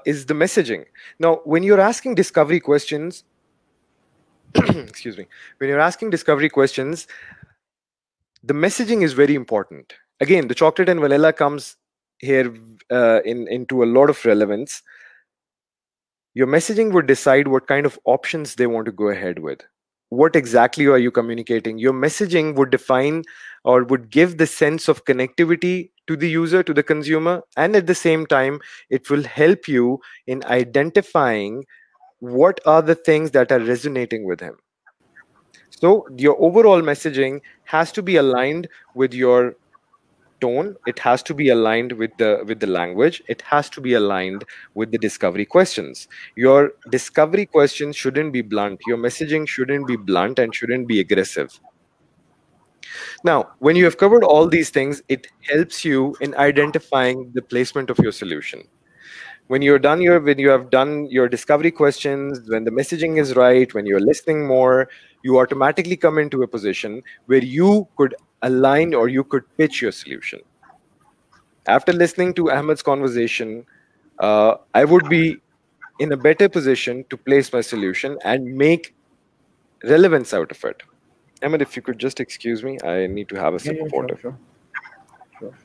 is the messaging. Now, when you're asking discovery questions, excuse me, when you're asking discovery questions, the messaging is very important. Again, the chocolate and vanilla comes here into a lot of relevance. Your messaging would decide what kind of options they want to go ahead with. What exactly are you communicating? Your messaging would define or would give the sense of connectivity to the user, to the consumer, and at the same time, it will help you in identifying what are the things that are resonating with him. So your overall messaging has to be aligned with your tone. It has to be aligned with the language. It has to be aligned with the discovery questions. Your discovery questions shouldn't be blunt. Your messaging shouldn't be blunt and shouldn't be aggressive. Now, when you have covered all these things, it helps you in identifying the placement of your solution. When you have done your discovery questions, when the messaging is right, when you're listening more, you automatically come into a position where you could align or you could pitch your solution. After listening to Ahmed's conversation, I would be in a better position to place my solution and make relevance out of it. Ahmed, if you could just excuse me, I need to have a sip of water. Sure.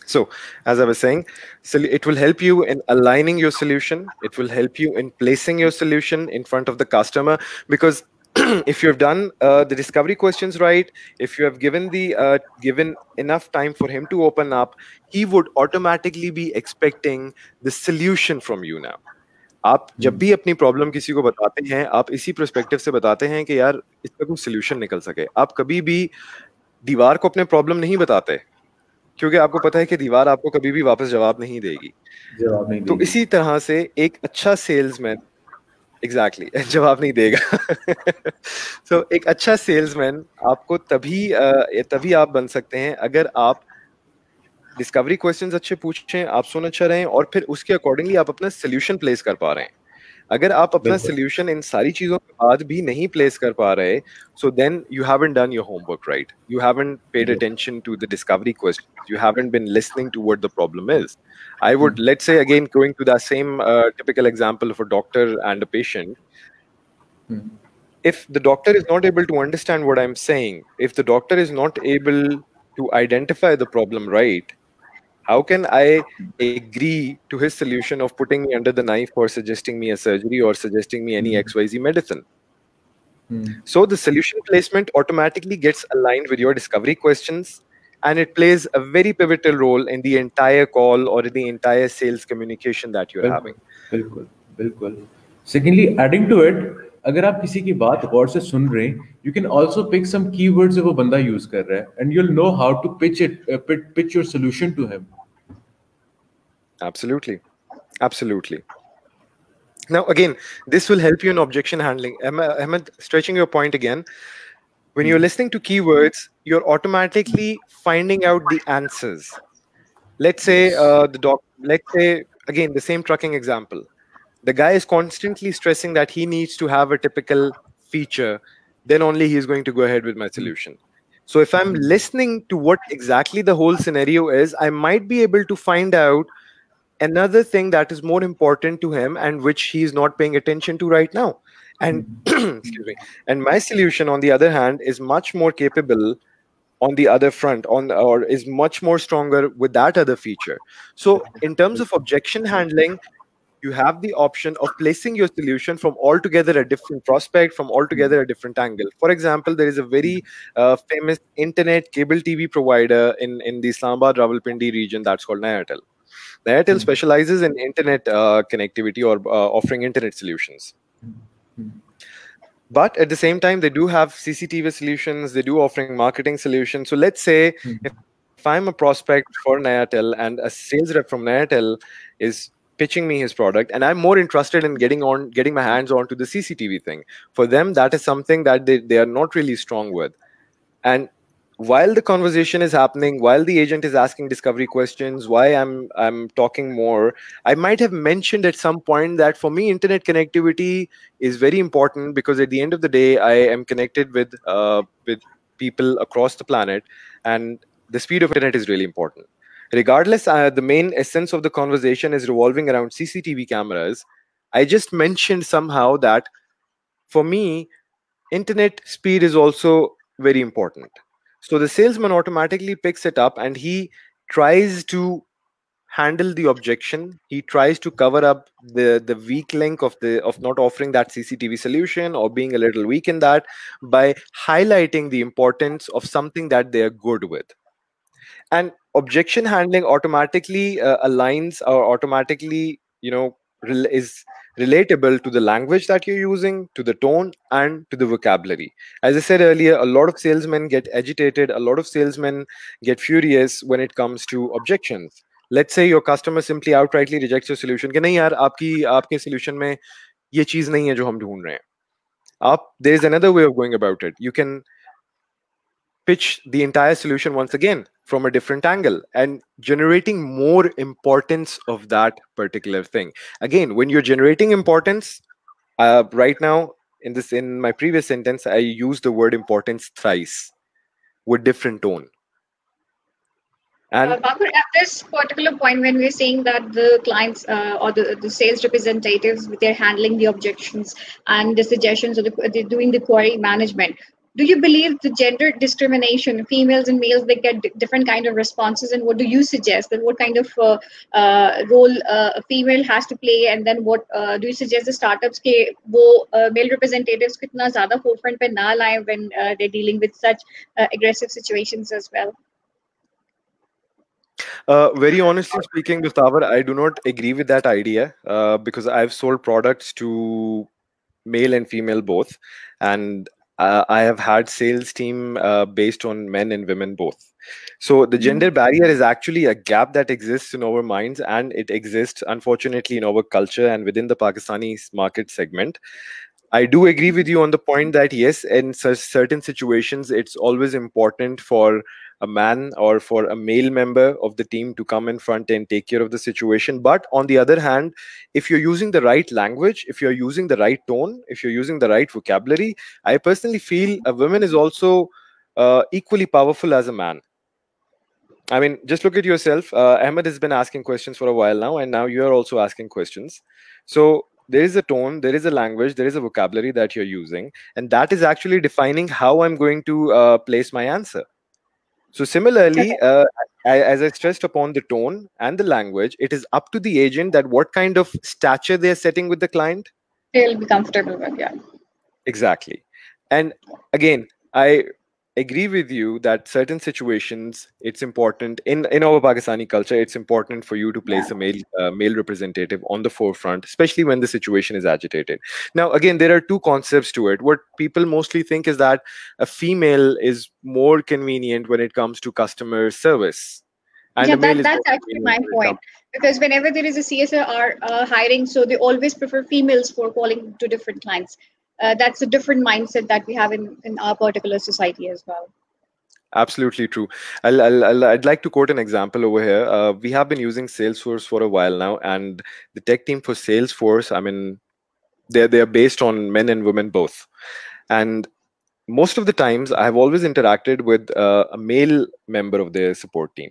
So, as I was saying, it will help you in aligning your solution. It will help you in placing your solution in front of the customer, because if you have done the discovery questions right, if you have given enough time for him to open up, he would automatically be expecting the solution from you now. आप जब भी अपनी problem किसी को बताते हैं, आप इसी पर्सपेक्टिव से बताते हैं कि यार इसका कोई सॉल्यूशन निकल सके. आप कभी भी दीवार को अपने प्रॉब्लम नहीं बताते, क्योंकि आपको पता है कि दीवार आपको कभी भी वापस जवाब नहीं देगी. तो इसी तरह से एक अच्छा सेल्समैन जवाब नहीं देगा. So, एक अच्छा सेल्समैन आपको तभी आप बन सकते हैं अगर आप डिस्कवरी क्वेश्चंस अच्छे पूछें, आप सुन अच्छा रहें, और फिर उसके अकॉर्डिंगली आप अपना सोल्यूशन प्लेस कर पा रहे हैं. अगर आप अपना सोल्यूशन इन सारी चीजों के बाद भी नहीं प्लेस कर पा रहे, so then you haven't done your homework right. You haven't paid attention to the discovery questions. You haven't been listening to what the problem is. I would, let's say, again, going to that same typical example of a doctor and a patient. If the doctor is not able to understand what I'm saying, if the doctor is not able to identify the problem right, how can I agree to his solution of putting me under the knife or suggesting me a surgery or suggesting me any XYZ medicine? So the solution placement automatically gets aligned with your discovery questions, and it plays a very pivotal role in the entire call or in the entire sales communication that you're having. Bilkul. Secondly, adding to it, अगर आप किसी की बात गौर से सुन रहे हैं, you can also pick some keywords जो वो बंदा use कर रहा है, and you'll know how to pitch your solution to him. Absolutely. Absolutely. Now, again, this will help you in objection handling. Ahmed, stretching your point again, when you're listening to keywords, you're automatically finding out the answers. Let's say let's say again the same trucking example. The guy is constantly stressing that he needs to have a typical feature, then only he's going to go ahead with my solution. So if I'm listening to what exactly the whole scenario is, I might be able to find out another thing that is more important to him and which he's not paying attention to right now. And excuse me. And my solution, on the other hand, is much more capable on the other front, or is much more stronger with that other feature. So in terms of objection handling, you have the option of placing your solution from altogether a different prospect, from altogether a different angle. For example, there is a very famous internet cable TV provider in the Islamabad Rawalpindi region that's called Nayatel. Nayatel specializes in internet connectivity, or offering internet solutions. But at the same time, they do have CCTV solutions, they do offering marketing solutions. So let's say if I'm a prospect for Nayatel and a sales rep from Nayatel is pitching me his product, and I'm more interested in getting my hands onto the CCTV thing. For them, that is something that they are not really strong with. And while the conversation is happening, while the agent is asking discovery questions, why I'm talking more, I might have mentioned at some point that for me, internet connectivity is very important, because at the end of the day, I am connected with people across the planet, and the speed of internet is really important. Regardless, the main essence of the conversation is revolving around CCTV cameras. I just mentioned somehow that for me, internet speed is also very important. So the salesman automatically picks it up and he tries to handle the objection. He tries to cover up the weak link of not offering that CCTV solution, or being a little weak in that, by highlighting the importance of something that they are good with. And objection handling automatically aligns, or automatically is relatable to the language that you're using, to the tone, and to the vocabulary. As I said earlier, a lot of salesmen get agitated, a lot of salesmen get furious when it comes to objections. Let's say your customer simply outrightly rejects your solution कि नहीं यार, आपके solution में ये चीज नहीं है जो हम ढूंढ रहे हैं. There is another way of going about it. You can pitch the entire solution once again from a different angle, and generating more importance of that particular thing. Again, when you're generating importance, right now in my previous sentence, I used the word importance thrice with different tone. And Bakur, at this particular point, when we're saying that the clients or the sales representatives, they're handling the objections and the suggestions, or they're doing the query management, do you believe the gender discrimination, females and males, they get different kind of responses, and what do you suggest, that what kind of role a female has to play, and then what do you suggest the startups ke wo male representatives kitna zyada forefront pe na laye when they're dealing with such aggressive situations as well? Very honestly speaking, Mujtaba, I do not agree with that idea, because I've sold products to male and female both, and I have had sales team based on men and women both. So the gender barrier is actually a gap that exists in our minds, and it exists unfortunately in our culture and within the Pakistani market segment. I do agree with you on the point that yes, in certain situations, it's always important for a man or for a male member of the team to come in front and take care of the situation. But on the other hand, if you're using the right language, if you're using the right tone, if you're using the right vocabulary, I personally feel a woman is also equally powerful as a man. I mean, just look at yourself. Ahmed has been asking questions for a while now, and now you're also asking questions. So there is a tone, there is a language, there is a vocabulary that you're using, and that is actually defining how I'm going to place my answer. So similarly, as I stressed upon the tone and the language, it is up to the agent that what kind of stature they're setting with the client. They'll be comfortable with, yeah. Exactly. And again, I agree with you that certain situations, it's important in our Pakistani culture, it's important for you to place a male representative on the forefront, especially when the situation is agitated. Now again, there are two concepts to it. What people mostly think is that a female is more convenient when it comes to customer service, and Yeah, a male is more that's actually convenient my when it point. comes. Because whenever there is a CSR hiring, so they always prefer females for calling to different clients. That's a different mindset that we have in our particular society as well. Absolutely true. I'd like to quote an example over here. We have been using Salesforce for a while now, and the tech team for Salesforce, I mean, they're based on men and women both. And most of the times, I have always interacted with a male member of their support team.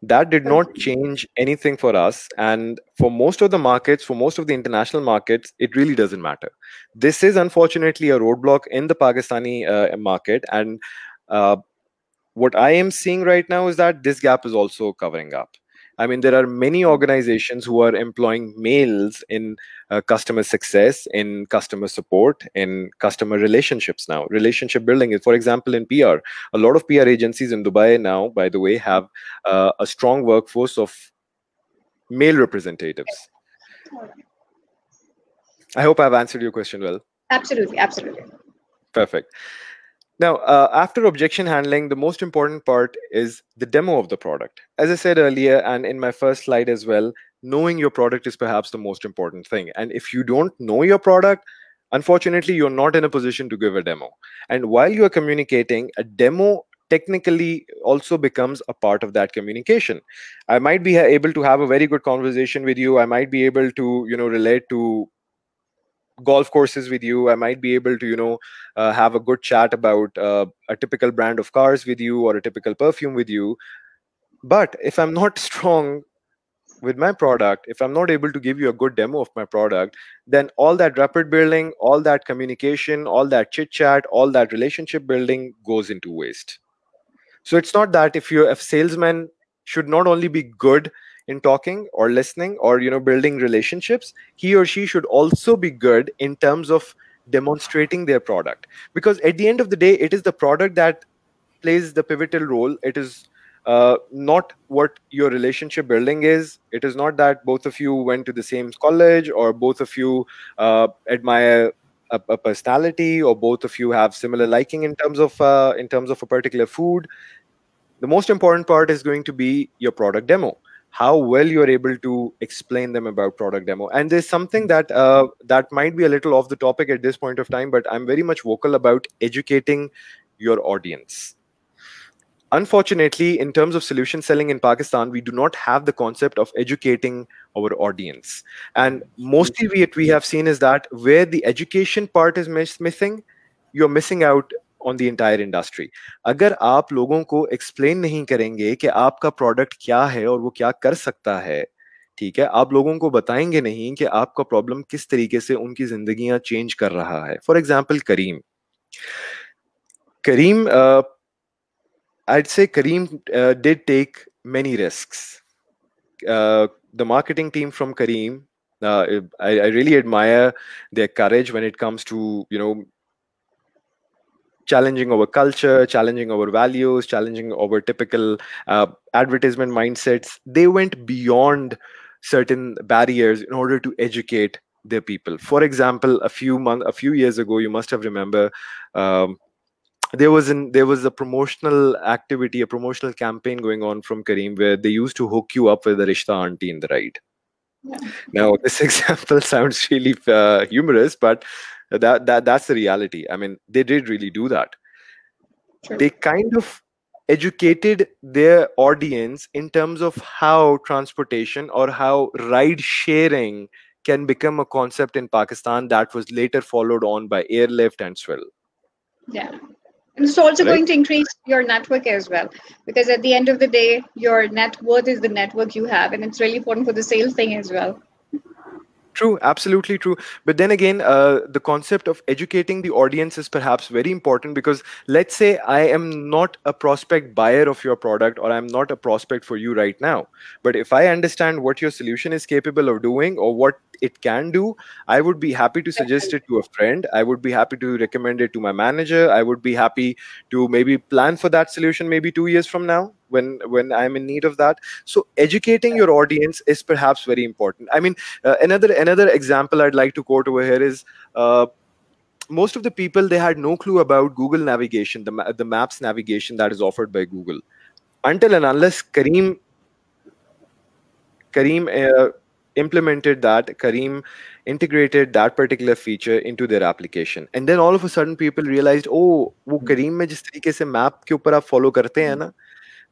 That did not change anything for us. And for most of the markets, for most of the international markets, it really doesn't matter. This is unfortunately a roadblock in the Pakistani market. And what I am seeing right now is that this gap is also covering up. I mean, there are many organizations who are employing males in customer success, in customer support, in customer relationships now. Relationship building is, for example, in PR. A lot of PR agencies in Dubai now, by the way, have a strong workforce of male representatives. I hope I've answered your question well. Absolutely, absolutely. Perfect. Now, after objection handling, the most important part is the demo of the product. As I said earlier, and in my first slide as well, knowing your product is perhaps the most important thing. And if you don't know your product, unfortunately, you're not in a position to give a demo. And while you're communicating, a demo technically also becomes a part of that communication. I might be able to have a very good conversation with you. I might be able to, relate to golf courses with you. I might be able to have a good chat about a typical brand of cars with you, or a typical perfume with you. But if I'm not strong with my product, if I'm not able to give you a good demo of my product, then all that rapport building, all that communication, all that chit chat, all that relationship building goes into waste. So it's not that if salesman should not only be good in talking or listening or building relationships, he or she should also be good in terms of demonstrating their product, because at the end of the day, it is the product that plays the pivotal role. It is not what your relationship building is. It is not that both of you went to the same college, or both of you admire a personality, or both of you have similar liking in terms of a particular food. The most important part is going to be your product demo, how well you're able to explain them about product demo. And there's something that that might be a little off the topic at this point of time, but I'm very much vocal about educating your audience. Unfortunately, in terms of solution selling in Pakistan, we do not have the concept of educating our audience. And mostly what we have seen is that where the education part is missing, you're missing out on the entire industry. अगर आप लोगों को explain नहीं करेंगे कि आपका product क्या है और वो क्या कर सकता है, ठीक है, आप लोगों को बताएंगे नहीं कि आपका problem किस तरीके से उनकी जिंदगियां change कर रहा है. For example, Kareem, I'd say Kareem did take many risks. The marketing team from Kareem, I really admire their courage when it comes to, challenging our culture, challenging our values, challenging our typical advertisement mindsets. They went beyond certain barriers in order to educate their people. For example, a few years ago, you must have remember, there was a promotional activity, a promotional campaign going on from Kareem, where they used to hook you up with a Rishta auntie in the ride. Yeah. Now, this example sounds really humorous, but that's the reality. I mean, they did really do that. Sure. They kind of educated their audience in terms of how transportation or how ride sharing can become a concept in Pakistan that was later followed on by airlift and swill. Yeah. And it's also going to increase your network as well, because at the end of the day, your net worth is the network you have, and it's really important for the sales thing as well. True, absolutely true. But then again, the concept of educating the audience is perhaps very important, because let's say I am not a prospect buyer of your product, or I'm not a prospect for you right now. But if I understand what your solution is capable of doing or what it can do, I would be happy to suggest it to a friend. I would be happy to recommend it to my manager. I would be happy to maybe plan for that solution maybe 2 years from now when I'm in need of that. So educating your audience is perhaps very important. I mean, another example I'd like to quote over here is, most of the people, they had no clue about Google navigation, the maps navigation that is offered by Google, until and unless Kareem implemented that. Kareem integrated that particular feature into their application, and then all of a sudden people realized, oh, वो Kareem में जिस तरीके से map के ऊपर आप follow करते हैं ना,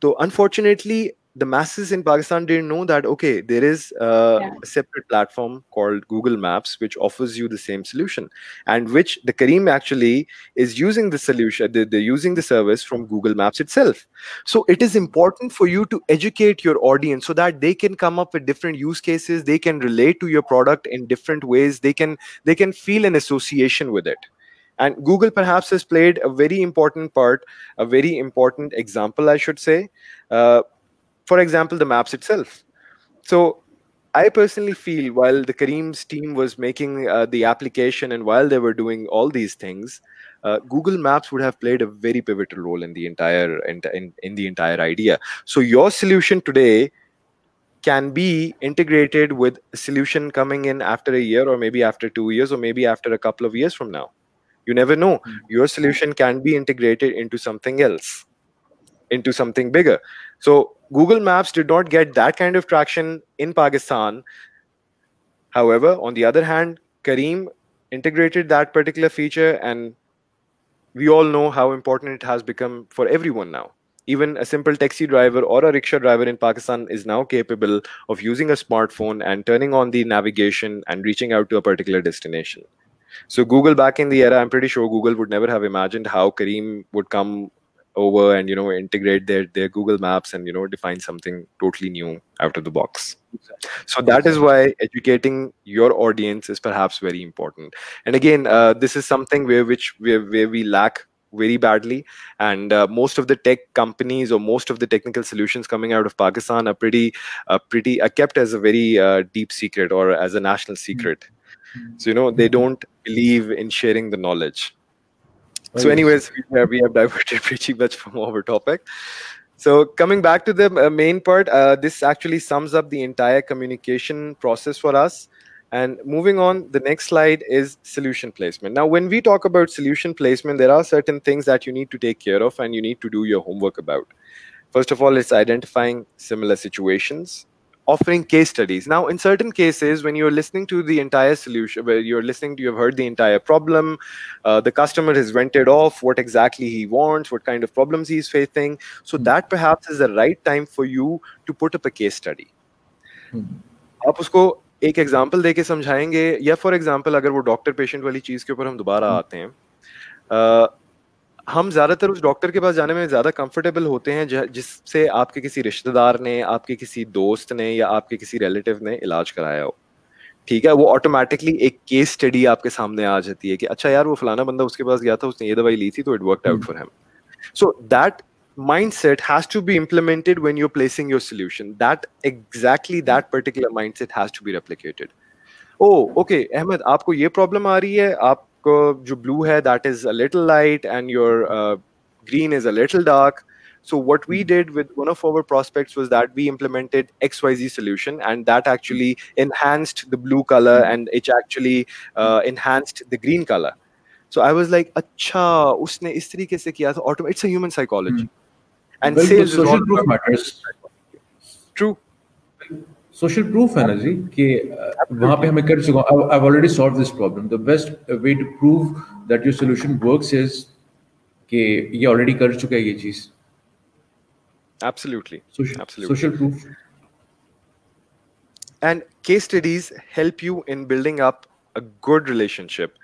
so unfortunately, the masses in Pakistan didn't know that, okay, there is a separate platform called Google Maps, which offers you the same solution, and which the Kareem actually is using the solution, they're using the service from Google Maps itself. So it is important for you to educate your audience so that they can come up with different use cases, they can relate to your product in different ways, they can feel an association with it. And Google perhaps has played a very important part, a very important example, I should say. For example, the maps itself. So I personally feel, while the Kareem's team was making the application and while they were doing all these things, Google Maps would have played a very pivotal role in the entire in the entire idea. So your solution today can be integrated with a solution coming in after a year, or maybe after 2 years, or maybe after a couple of years from now. You never know. Your solution can be integrated into something else, into something bigger. So Google Maps did not get that kind of traction in Pakistan. However, on the other hand, Kareem integrated that particular feature, and we all know how important it has become for everyone now. Even a simple taxi driver or a rickshaw driver in Pakistan is now capable of using a smartphone and turning on the navigation and reaching out to a particular destination. So Google, back in the era, I'm pretty sure Google would never have imagined how Kareem would come over and integrate their Google Maps and define something totally new out of the box. Exactly. So that is why educating your audience is perhaps very important. And again, this is something where we lack very badly, and most of the tech companies or most of the technical solutions coming out of Pakistan are kept as a very deep secret, or as a national secret. So they don't believe in sharing the knowledge. So anyways, we have diverted pretty much from our topic. So coming back to the main part, this actually sums up the entire communication process for us. And moving on, the next slide is solution placement. Now, when we talk about solution placement, there are certain things that you need to take care of and you need to do your homework about. First of all, it's identifying similar situations, offering case studies. Now, in certain cases, when you're listening to the entire solution, where you've heard the entire problem, the customer has vented off what exactly he wants, what kind of problems he's facing. So that perhaps is the right time for you to put up a case study. आप उसको एक example देके समझाएंगे, या for example अगर वो doctor patient वाली चीज के ऊपर हम दोबारा आते हैं, हम ज्यादातर उस डॉक्टर के पास जाने में ज्यादा कंफर्टेबल होते हैं जिससे आपके किसी रिश्तेदार ने, आपके किसी दोस्त ने, या आपके किसी रिलेटिव ने इलाज कराया हो. ठीक है, वो ऑटोमेटिकली एक केस स्टडी आपके सामने आ जाती है कि अच्छा यार, वो फलाना बंदा उसके पास गया था, उसने ये दवाई ली थी, तो it worked out for him. So that mindset has to be implemented when you're placing your solution. That particular mindset has to be replicated. Oh, okay, Ahmed, आपको ये problem आ रही है, आपको जो blue है, that is a little light, and your green is a little dark. So what we did with one of our prospects was that we implemented XYZ solution, and that actually enhanced the blue color, and it actually enhanced the green color. So I was like, अच्छा, उसने इस तरीके से किया था. It's a human psychology. And well, sales social proof matters. True. Social proof है ना जी कि वहाँ पे हमें कर चुका हूँ. I've already solved this problem. The best way to prove that your solution works is कि ये already कर चुका है ये चीज. Absolutely. Absolutely. Social proof. And case studies help you in building up a good relationship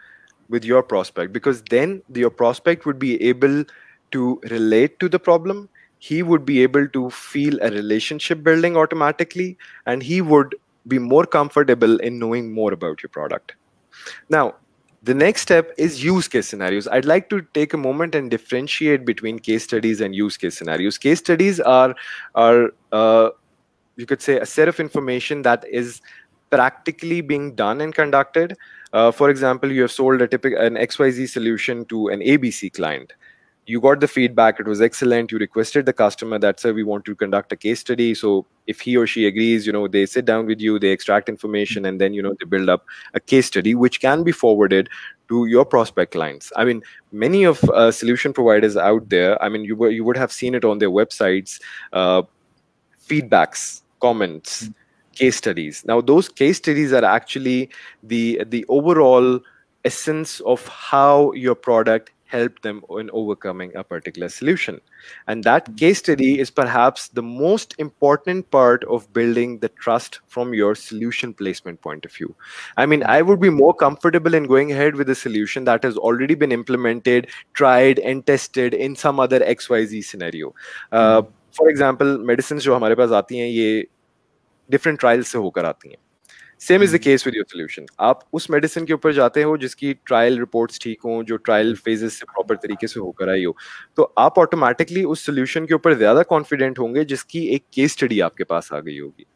with your prospect, because then your prospect would be able to relate to the problem. He would be able to feel a relationship building automatically, and he would be more comfortable in knowing more about your product. Now, the next step is use case scenarios. I'd like to take a moment and differentiate between case studies and use case scenarios. Case studies are you could say a set of information that is practically being done and conducted. For example, you have sold an XYZ solution to an ABC client. You got the feedback, it was excellent. You requested the customer that, sir, we want to conduct a case study. So if he or she agrees, they sit down with you, they extract information, and then, they build up a case study, which can be forwarded to your prospect clients. I mean, many of solution providers out there, I mean, you would have seen it on their websites, feedbacks, comments, case studies. Now, those case studies are actually the overall essence of how your product helped them in overcoming a particular solution. And that case study is perhaps the most important part of building the trust from your solution placement point of view. I mean, I would be more comfortable in going ahead with a solution that has already been implemented, tried, and tested in some other XYZ scenario. For example, medicines जो हमारे पास आती हैं, ये different trials से होकर आती हैं. Same is the case with your solution. आप उस मेडिसिन के ऊपर जाते हो जिसकी ट्रायल रिपोर्ट्स ठीक हो, जो ट्रायल फेजेस से प्रॉपर तरीके से होकर आई हो, तो आप ऑटोमेटिकली उस सॉल्यूशन के ऊपर ज्यादा कॉन्फिडेंट होंगे जिसकी एक केस स्टडी आपके पास आ गई होगी.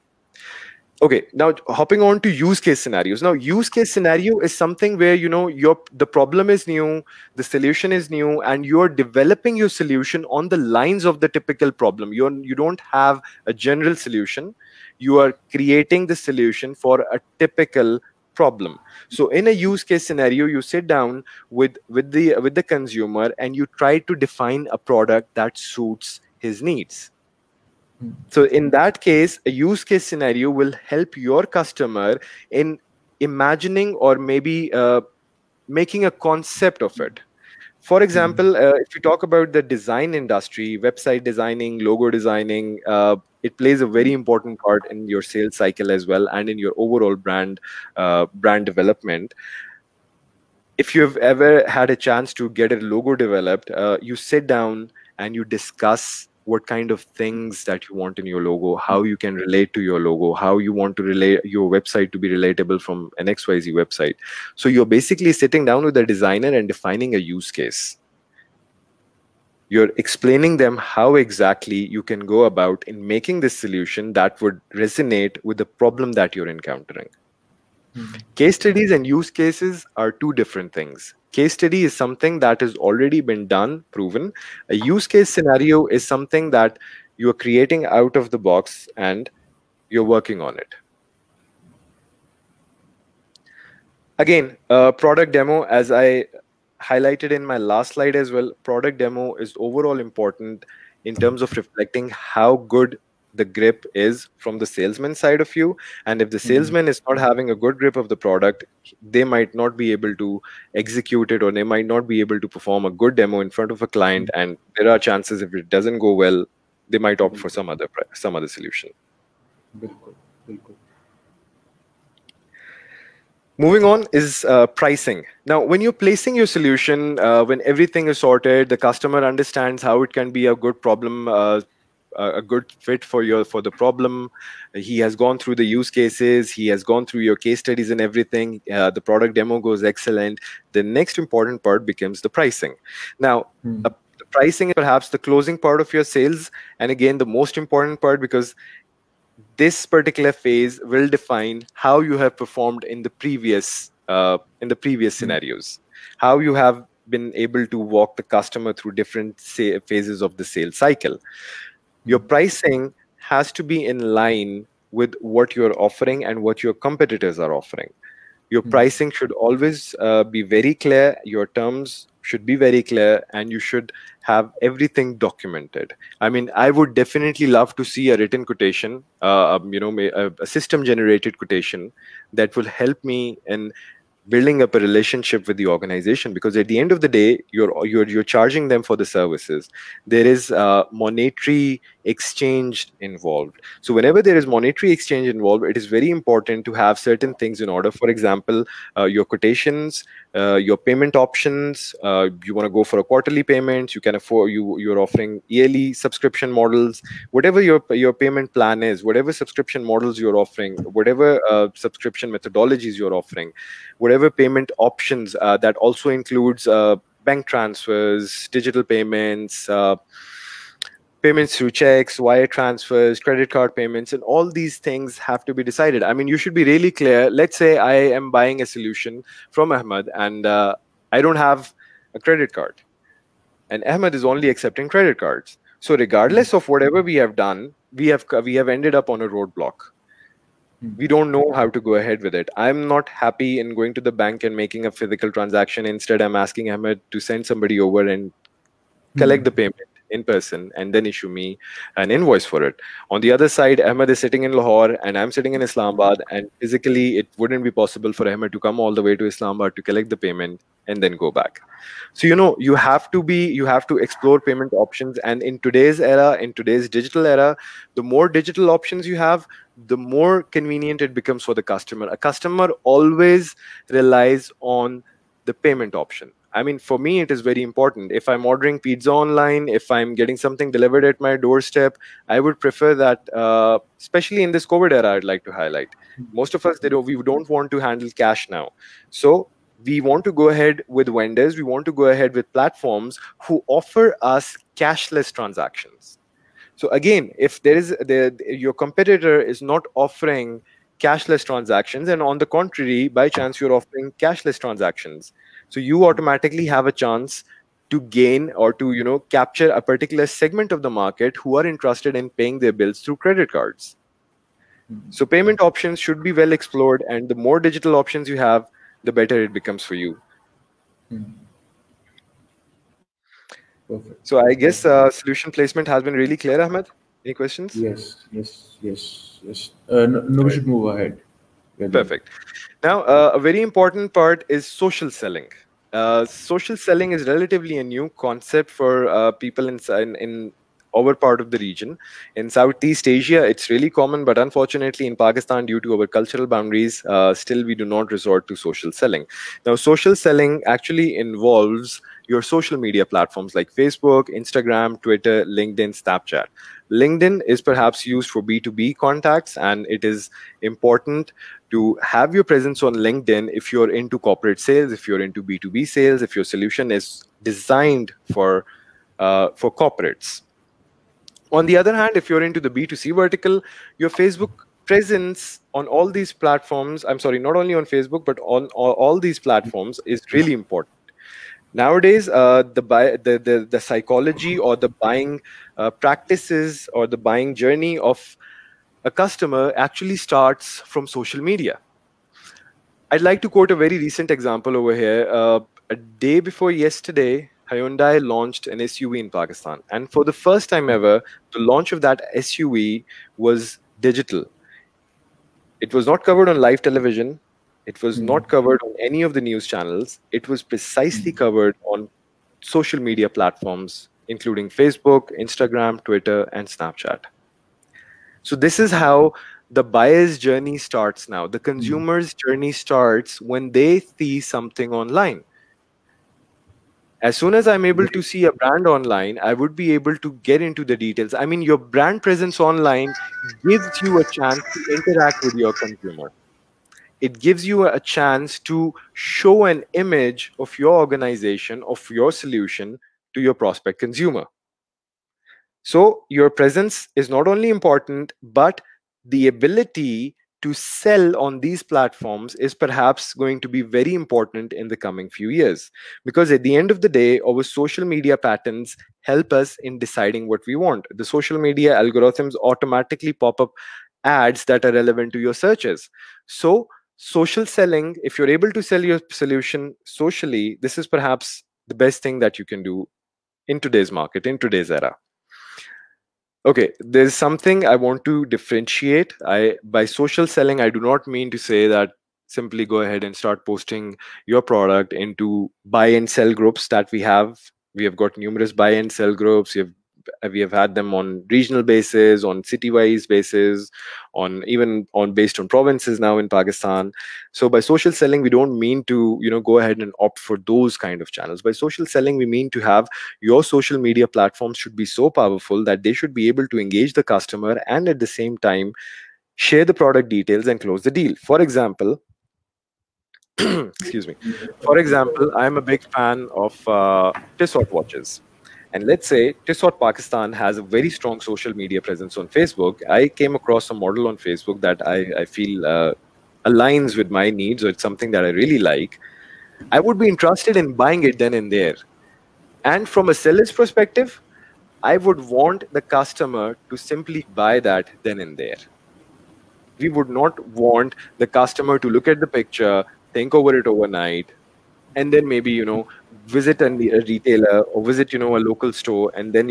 Okay, now hopping on to use case scenarios. Now, use case scenario is something where the problem is new, the solution is new, and you're developing your solution on the lines of the typical problem. You don't have a general solution. You are creating the solution for a typical problem. So in a use case scenario, you sit down with the consumer and you try to define a product that suits his needs. So in that case, a use case scenario will help your customer in imagining or maybe making a concept of it. For example, if you talk about the design industry, website designing, logo designing, it plays a very important part in your sales cycle as well and in your overall brand development. If you've ever had a chance to get a logo developed, you sit down and you discuss what kind of things that you want in your logo, how you can relate to your logo, how you want to relate your website to be relatable from an XYZ website. So you're basically sitting down with the designer and defining a use case. You're explaining them how exactly you can go about in making this solution that would resonate with the problem that you're encountering. Case studies and use cases are two different things. Case study is something that has already been done, proven. A use case scenario is something that you are creating out of the box and you're working on it. Again, product demo, as I highlighted in my last slide as well, product demo is overall important in terms of reflecting how good the grip is from the salesman side of you. And if the salesman is not having a good grip of the product, they might not be able to execute it, or they might not be able to perform a good demo in front of a client. And there are chances if it doesn't go well, they might opt for some other solution. Bilkul, bilkul. Moving on is pricing. Now, when you're placing your solution, when everything is sorted, the customer understands how it can be a good problem, a good fit for the problem. He has gone through the use cases. He has gone through your case studies and everything. The product demo goes excellent. The next important part becomes the pricing. Now, the pricing is perhaps the closing part of your sales. And again, the most important part, because this particular phase will define how you have performed in the previous scenarios, how you have been able to walk the customer through different phases of the sales cycle. Your pricing has to be in line with what you're offering and what your competitors are offering. Your pricing should always be very clear. Your terms should be very clear, and you should have everything documented. I mean, I would definitely love to see a written quotation, a system-generated quotation that will help me in building up a relationship with the organization, because at the end of the day, you're charging them for the services. There is monetary exchange involved. So whenever there is monetary exchange involved, it is very important to have certain things in order. For example, your quotations, your payment options. You want to go for a quarterly payment, you can afford, you're offering yearly subscription models. Whatever your payment plan is, whatever subscription models you're offering, whatever subscription methodologies you're offering, whatever payment options, that also includes bank transfers, digital payments, payments through checks, wire transfers, credit card payments, and all these things have to be decided. I mean, you should be really clear. Let's say I am buying a solution from Ahmed, and I don't have a credit card, and Ahmed is only accepting credit cards. So regardless of whatever we have done, we have ended up on a roadblock. We don't know how to go ahead with it. I'm not happy in going to the bank and making a physical transaction. Instead, I'm asking Ahmed to send somebody over and collect the payment in person and then issue me an invoice for it. On the other side, Ahmed is sitting in Lahore and I'm sitting in Islamabad, and physically it wouldn't be possible for Ahmed to come all the way to Islamabad to collect the payment and then go back. So you have to explore payment options. And in today's era, in today's digital era, the more digital options you have, the more convenient it becomes for the customer. A customer always relies on the payment option. I mean, for me, it is very important. If I'm ordering pizza online, if I'm getting something delivered at my doorstep, I would prefer that, especially in this COVID era, I'd like to highlight. Most of us, we don't want to handle cash now. So we want to go ahead with vendors. We want to go ahead with platforms who offer us cashless transactions. So again, if your competitor is not offering cashless transactions, and on the contrary, by chance you're offering cashless transactions, so you automatically have a chance to gain or to capture a particular segment of the market who are interested in paying their bills through credit cards. So payment options should be well explored, and the more digital options you have, the better it becomes for you. Perfect. So I guess solution placement has been really clear, Ahmed. Any questions? Yes. No, we should move ahead. Perfect. Now, a very important part is social selling. Social selling is relatively a new concept for people in our part of the region. In Southeast Asia, it's really common, but unfortunately in Pakistan, due to our cultural boundaries, still we do not resort to social selling. Now, social selling actually involves your social media platforms like Facebook, Instagram, Twitter, LinkedIn, Snapchat. LinkedIn is perhaps used for B2B contacts, and it is important to have your presence on LinkedIn if you're into corporate sales, if you're into B2B sales, if your solution is designed for corporates. On the other hand, if you're into the B2C vertical, your Facebook presence on all these platforms, I'm sorry, not only on Facebook, but on all these platforms is really important. Nowadays, the psychology or the buying practices or the buying journey of a customer actually starts from social media. I'd like to quote a very recent example over here. A day before yesterday, Hyundai launched an SUV in Pakistan. And for the first time ever, the launch of that SUV was digital. It was not covered on live television. It was not covered on any of the news channels. It was precisely covered on social media platforms, including Facebook, Instagram, Twitter, and Snapchat. So this is how the buyer's journey starts now. The consumer's journey starts when they see something online. As soon as I'm able to see a brand online, I would be able to get into the details. I mean, your brand presence online gives you a chance to interact with your consumer. It gives you a chance to show an image of your organization, of your solution to your prospect consumer. So your presence is not only important, but the ability to sell on these platforms is perhaps going to be very important in the coming few years. Because at the end of the day, our social media patterns help us in deciding what we want. The social media algorithms automatically pop up ads that are relevant to your searches. So social selling, if you're able to sell your solution socially, this is perhaps the best thing that you can do in today's market, in today's era. Okay, there's something I want to differentiate. By social selling, I do not mean to say that simply go ahead and start posting your product into buy and sell groups that we have. We have got numerous buy and sell groups. We have we have had them on regional basis, on city-wise basis, on even on based on provinces now in Pakistan. So by social selling, we don't mean to go ahead and opt for those kind of channels. By social selling, we mean to have your social media platforms should be so powerful that they should be able to engage the customer and at the same time share the product details and close the deal. For example, excuse me. For example, I'm a big fan of Tissot watches. And let's say Tissot Pakistan has a very strong social media presence on Facebook. I came across a model on Facebook that I feel aligns with my needs, or it's something that I really like. I would be interested in buying it then and there. And from a seller's perspective, I would want the customer to simply buy that then and there. We would not want the customer to look at the picture, think over it overnight, and then maybe visit a retailer or visit a local store and then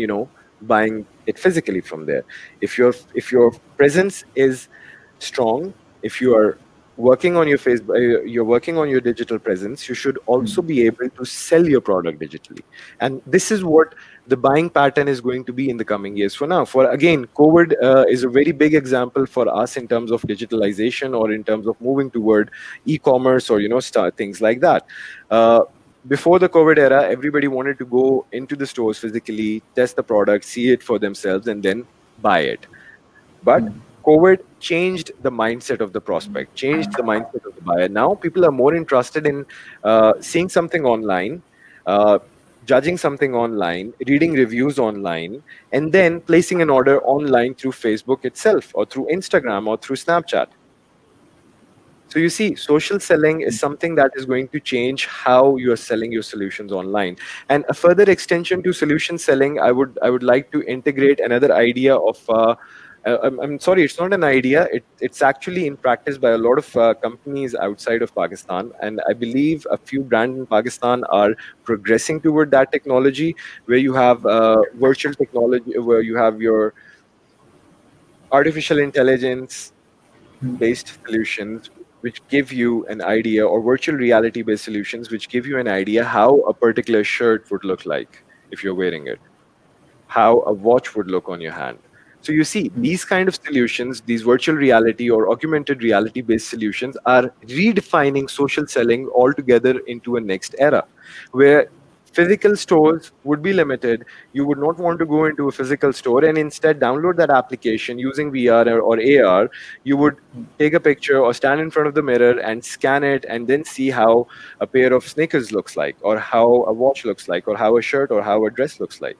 buying it physically from there. If your presence is strong, if you are working on your you're working on your digital presence, you should also be able to sell your product digitally. And this is what the buying pattern is going to be in the coming years. For now, again, COVID is a very big example for us in terms of digitalization or in terms of moving toward e-commerce or things like that. Before the COVID era, everybody wanted to go into the stores physically, test the product, see it for themselves, and then buy it. But COVID changed the mindset of the prospect, changed the mindset of the buyer. Now people are more interested in seeing something online, judging something online, reading reviews online, and then placing an order online through Facebook itself, or through Instagram, or through Snapchat. So you see, social selling is something that is going to change how you are selling your solutions online. And a further extension to solution selling, I would like to integrate another idea of I'm sorry, it's not an idea. It's actually in practice by a lot of companies outside of Pakistan. And I believe a few brands in Pakistan are progressing toward that technology, where you have virtual technology, where you have your artificial intelligence based solutions, which give you an idea, or virtual reality based solutions, which give you an idea how a particular shirt would look like if you're wearing it, how a watch would look on your hand. So you see, these kind of solutions, these virtual reality or augmented reality based solutions, are redefining social selling altogether into a next era, where physical stores would be limited. You would not want to go into a physical store and instead download that application using VR or AR. You would take a picture or stand in front of the mirror and scan it, and then see how a pair of sneakers looks like, or how a watch looks like, or how a shirt or how a dress looks like.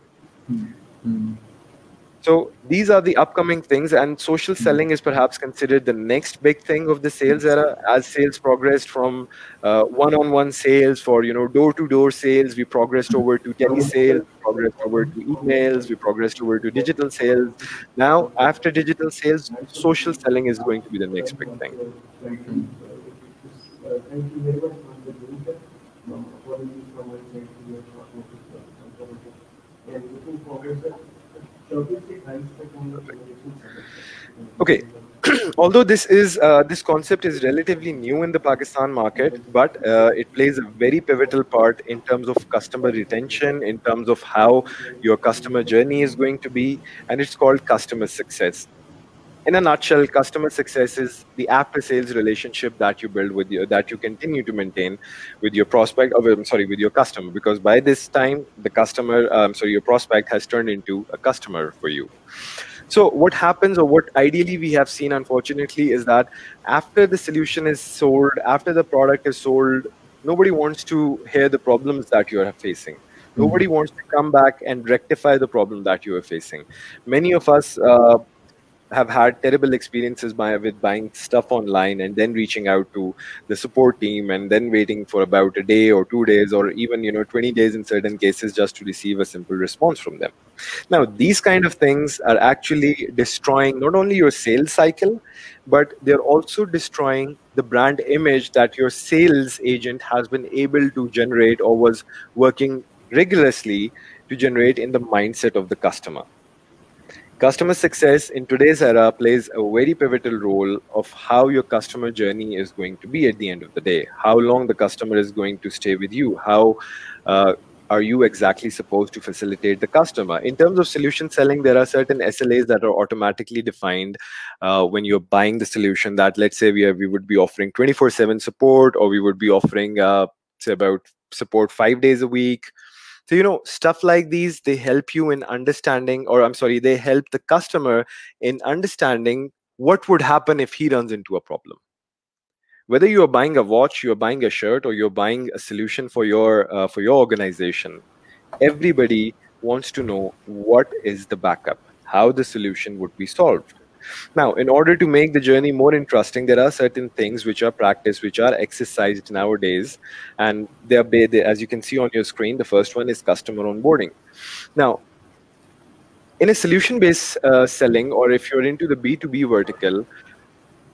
So these are the upcoming things, and social selling is perhaps considered the next big thing of the sales era. As sales progressed from one-on-one sales for door-to-door sales, we progressed over to telesales, we progressed over to emails, we progressed over to digital sales. Now, after digital sales, social selling is going to be the next big thing. Okay, although this concept is relatively new in the Pakistan market, but it plays a very pivotal part in terms of customer retention, in terms of how your customer journey is going to be, and it's called customer success. In a nutshell, customer success is the after-sales relationship that you build that you continue to maintain with your prospect, with your customer, because by this time, the customer, your prospect has turned into a customer for you. So what happens, or what ideally we have seen, unfortunately, is that after the solution is sold, after the product is sold, nobody wants to hear the problems that you are facing. Nobody wants to come back and rectify the problem that you are facing. Many of us have had terrible experiences with buying stuff online and then reaching out to the support team and then waiting for about a day or 2 days or even 20 days in certain cases just to receive a simple response from them. Now, these kind of things are actually destroying not only your sales cycle, but they're also destroying the brand image that your sales agent has been able to generate or was working rigorously to generate in the mindset of the customer. Customer success in today's era plays a very pivotal role of how your customer journey is going to be at the end of the day, how long the customer is going to stay with you, how are you exactly supposed to facilitate the customer? In terms of solution selling, there are certain SLAs that are automatically defined when you're buying the solution, that let's say we would be offering 24/7 support, or we would be offering say about support 5 days a week. So, stuff like these, they help you in understanding, or I'm sorry, they help the customer in understanding what would happen if he runs into a problem. Whether you are buying a watch, you're buying a shirt, or you're buying a solution for your organization, everybody wants to know what is the backup, how the solution would be solved. Now, in order to make the journey more interesting, there are certain things which are practiced, which are exercised nowadays, and as you can see on your screen, the first one is customer onboarding. Now, in a solution-based selling, or if you're into the B2B vertical,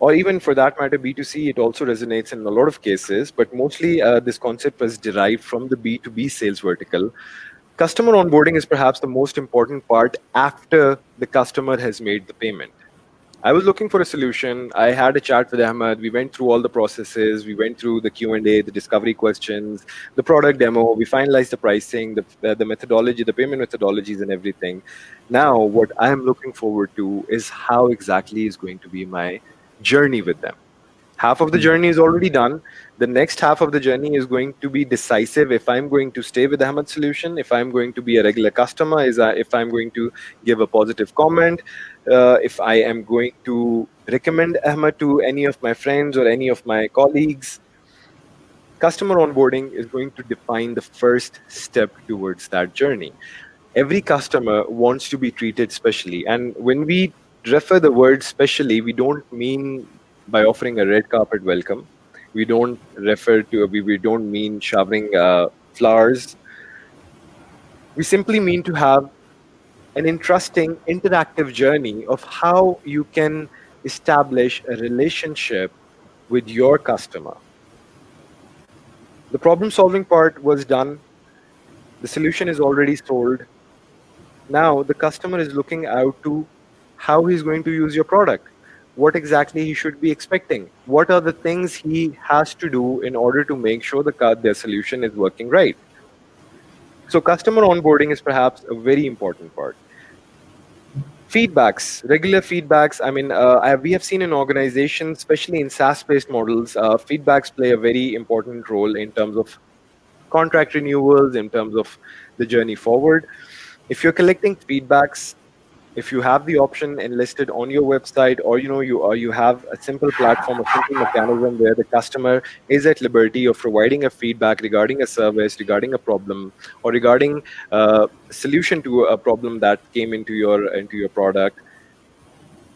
or even for that matter, B2C, it also resonates in a lot of cases, but mostly this concept was derived from the B2B sales vertical. Customer onboarding is perhaps the most important part after the customer has made the payment. I was looking for a solution. I had a chat with Ahmed. We went through all the processes. We went through the Q&A, the discovery questions, the product demo. We finalized the pricing, the methodology, the payment methodologies, and everything. Now, what I'm looking forward to is how exactly is going to be my journey with them. Half of the journey is already done. The next half of the journey is going to be decisive if I'm going to stay with Ahmed's solution, if I'm going to be a regular customer, if I'm going to give a positive comment, if I am going to recommend Ahmed to any of my friends or any of my colleagues. Customer onboarding is going to define the first step towards that journey. Every customer wants to be treated specially. And when we refer the word specially, we don't mean by offering a red carpet welcome. We don't we don't mean showering flowers. We simply mean to have an interesting interactive journey of how you can establish a relationship with your customer. The problem solving part was done. The solution is already sold. Now the customer is looking out to how he's going to use your product, what exactly he should be expecting, what are the things he has to do in order to make sure their solution is working right. So customer onboarding is perhaps a very important part. Feedbacks, regular feedbacks. I mean, we have seen in organizations, especially in SaaS-based models, feedbacks play a very important role in terms of contract renewals, in terms of the journey forward. If you're collecting feedbacks, if you have the option enlisted on your website, or you have a simple platform, a simple mechanism where the customer is at liberty of providing a feedback regarding a service, regarding a problem, or regarding a solution to a problem that came into your product,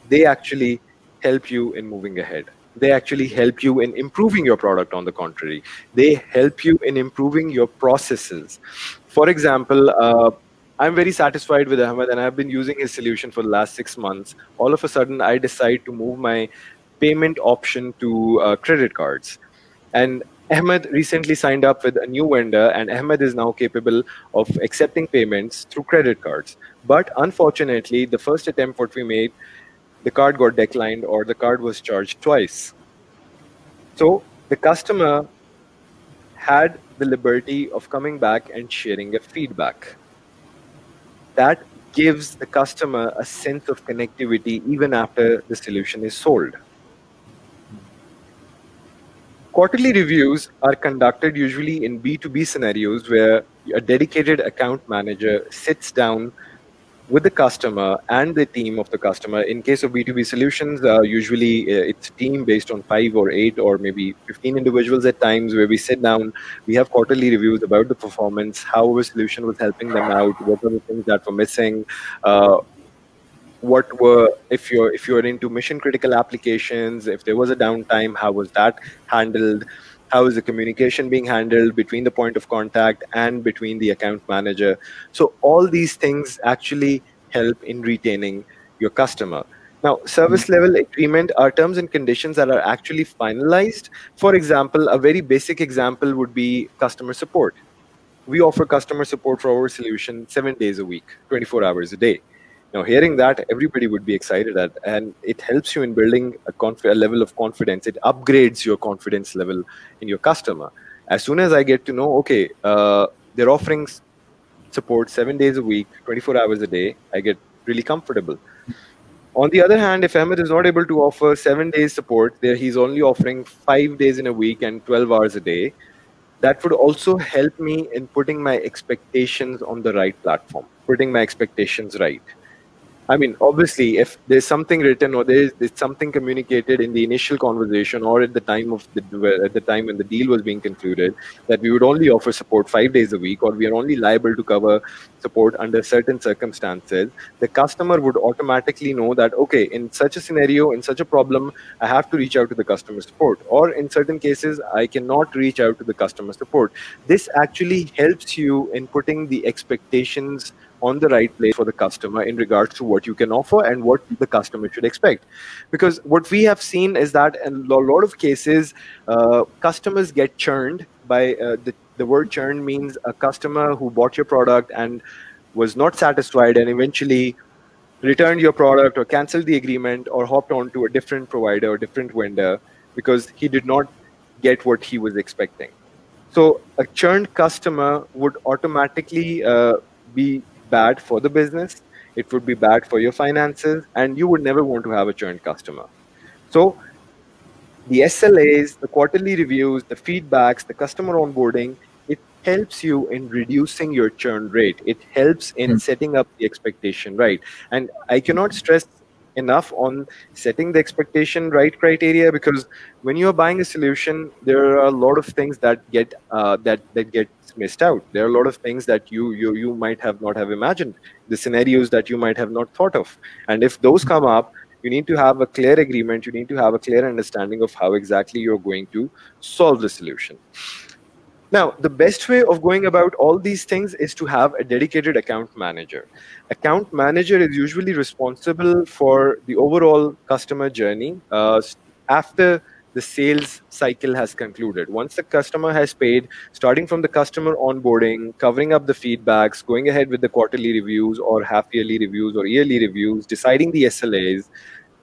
they actually help you in moving ahead. They actually help you in improving your product. On the contrary, they help you in improving your processes. For example, I'm very satisfied with Ahmed, and I've been using his solution for the last 6 months. All of a sudden, I decide to move my payment option to credit cards. And Ahmed recently signed up with a new vendor, and Ahmed is now capable of accepting payments through credit cards. But unfortunately, the first attempt what we made, the card got declined, or the card was charged twice. So the customer had the liberty of coming back and sharing a feedback. That gives the customer a sense of connectivity even after the solution is sold. Quarterly reviews are conducted usually in B2B scenarios where a dedicated account manager sits down with the customer and the team of the customer. In case of B2B solutions, usually it's a team based on 5 or 8 or maybe 15 individuals at times, where we sit down, we have quarterly reviews about the performance, how our solution was helping them out, what are the things that were missing, if you're into mission critical applications, if there was a downtime, how was that handled? How is the communication being handled between the point of contact and between the account manager? So all these things actually help in retaining your customer. Now, service level agreement are terms and conditions that are actually finalized. For example, a very basic example would be customer support. We offer customer support for our solution 7 days a week, 24 hours a day. Now, hearing that, everybody would be excited and it helps you in building a level of confidence. It upgrades your confidence level in your customer. As soon as I get to know, okay, they're offering support 7 days a week, 24 hours a day, I get really comfortable. On the other hand, if Ahmed is not able to offer 7 days support, there he's only offering 5 days in a week and 12 hours a day, that would also help me in putting my expectations on the right platform, putting my expectations right. I mean, obviously, if there's something written or there's something communicated in the initial conversation or at the time when the deal was being concluded, that we would only offer support 5 days a week, or we are only liable to cover support under certain circumstances, the customer would automatically know that, okay, in such a scenario, in such a problem, I have to reach out to the customer support, or in certain cases, I cannot reach out to the customer support. This actually helps you in putting the expectations on the right place for the customer in regards to what you can offer and what the customer should expect. Because what we have seen is that in a lot of cases, customers get churned by the word churn means a customer who bought your product and was not satisfied and eventually returned your product or canceled the agreement or hopped on to a different provider or different vendor because he did not get what he was expecting. So a churned customer would automatically be bad for the business. It would be bad for your finances, and you would never want to have a churned customer. So the SLAs, the quarterly reviews, the feedbacks, the customer onboarding, it helps you in reducing your churn rate. It helps in setting up the expectation right. And I cannot stress enough on setting the expectation right criteria, because when you're buying a solution, there are a lot of things that get missed out. There are a lot of things that you might have not have imagined, the scenarios that you might have not thought of. And if those come up, you need to have a clear agreement. You need to have a clear understanding of how exactly you're going to solve the solution. Now, the best way of going about all these things is to have a dedicated account manager. Account manager is usually responsible for the overall customer journey after the sales cycle has concluded. Once the customer has paid, starting from the customer onboarding, covering up the feedbacks, going ahead with the quarterly reviews or half-yearly reviews or yearly reviews, deciding the SLAs,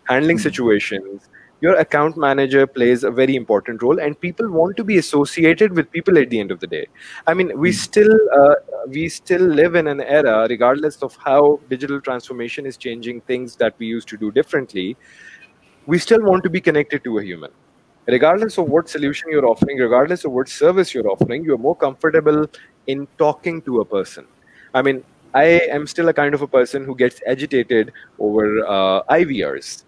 handling situations, your account manager plays a very important role, and people want to be associated with people at the end of the day. I mean, we still live in an era, regardless of how digital transformation is changing things that we used to do differently, we still want to be connected to a human. Regardless of what solution you're offering, regardless of what service you're offering, you're more comfortable in talking to a person. I mean, I am still a kind of a person who gets agitated over IVRs.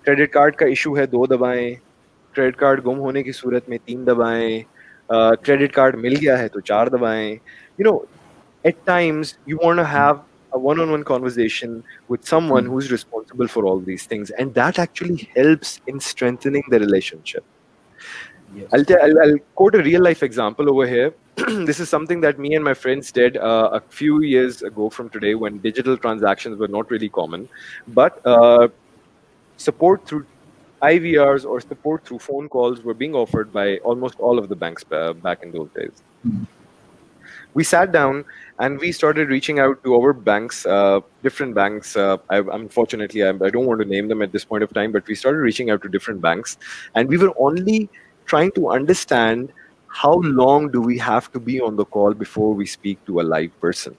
Credit card का issue है 2 दबाएं, credit card गुम होने की सूरत में 3 दबाएं, credit card मिल गया है तो 4 दबाएं. You know, at times you want to have a one-on-one conversation with someone who's responsible for all these things, and that actually helps in strengthening the relationship. Yes. I'll quote a real-life example over here. This is something that me and my friends did a few years ago from today, when digital transactions were not really common, but support through IVRs or support through phone calls were being offered by almost all of the banks back in those days. We sat down and we started reaching out to our banks, different banks. Unfortunately, I don't want to name them at this point of time, but we started reaching out to different banks, and we were only trying to understand how long do we have to be on the call before we speak to a live person.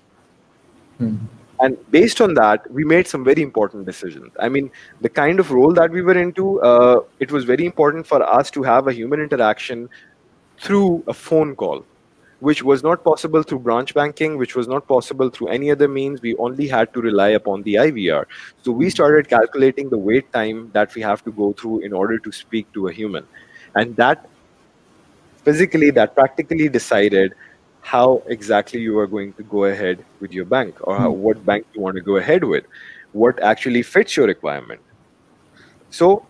And based on that, we made some very important decisions. I mean, the kind of role that we were into, it was very important for us to have a human interaction through a phone call, which was not possible through branch banking, which was not possible through any other means. We only had to rely upon the IVR. So we started calculating the wait time that we have to go through in order to speak to a human. And that practically decided how exactly you are going to go ahead with your bank, or what bank you want to go ahead with, what actually fits your requirement. So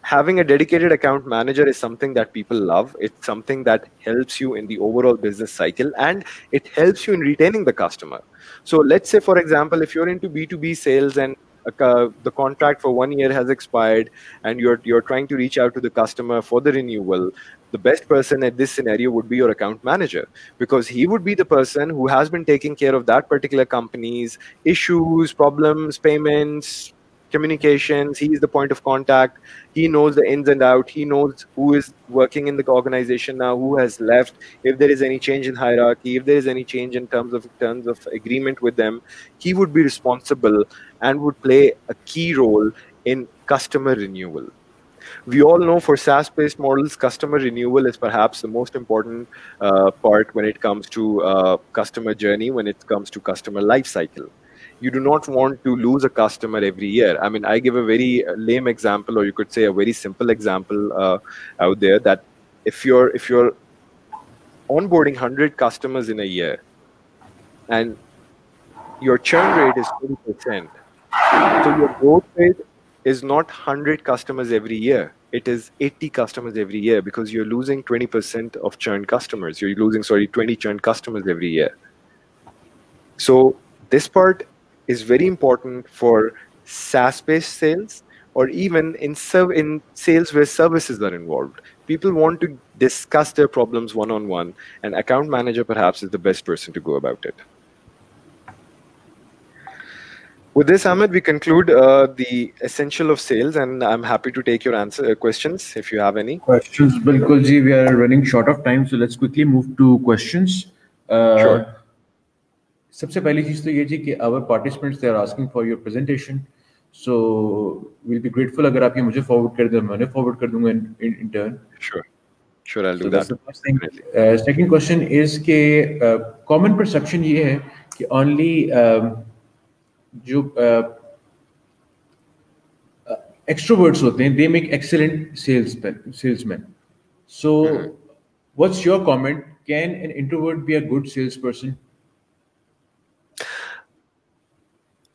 having a dedicated account manager is something that people love. It's something that helps you in the overall business cycle, and it helps you in retaining the customer. So let's say, for example, if you're into B2B sales and the contract for 1 year has expired and you're trying to reach out to the customer for the renewal, the best person at this scenario would be your account manager, because he would be the person who has been taking care of that particular company's issues, problems, payments, communications. He's the point of contact. He knows the ins and out. He knows who is working in the organization now, who has left, if there is any change in hierarchy, if there is any change in terms of agreement with them. He would be responsible and would play a key role in customer renewal. We all know for SaaS-based models, customer renewal is perhaps the most important part when it comes to customer journey, when it comes to customer life cycle. You do not want to lose a customer every year. I mean, I give a very lame example, or you could say a very simple example out there, that if you're onboarding 100 customers in a year and your churn rate is 20%, so your growth rate is not 100 customers every year. It is 80 customers every year, because you're losing 20% of churn customers. You're losing, 20 churn customers every year. So this part is very important for SaaS-based sales, or even in sales where services are involved. People want to discuss their problems one-on-one, and account manager perhaps is the best person to go about it. With this, Ahmed, we conclude the essential of sales, and I'm happy to take your questions if you have any. Questions, Bilkul ji, we are running short of time, so let's quickly move to questions. Sure. सबसे पहली चीज तो ये जी कि our participants, they are asking for your presentation, so we'll be grateful अगर आप ये मुझे forward कर दें, मैं forward कर दूंगा in turn. Sure, I'll do that. That's the first thing. Second question is कि common perception ये है कि only जो extroverts होते हैं, they make excellent salesmen. So, what's your comment? Can an introvert be a good salesperson?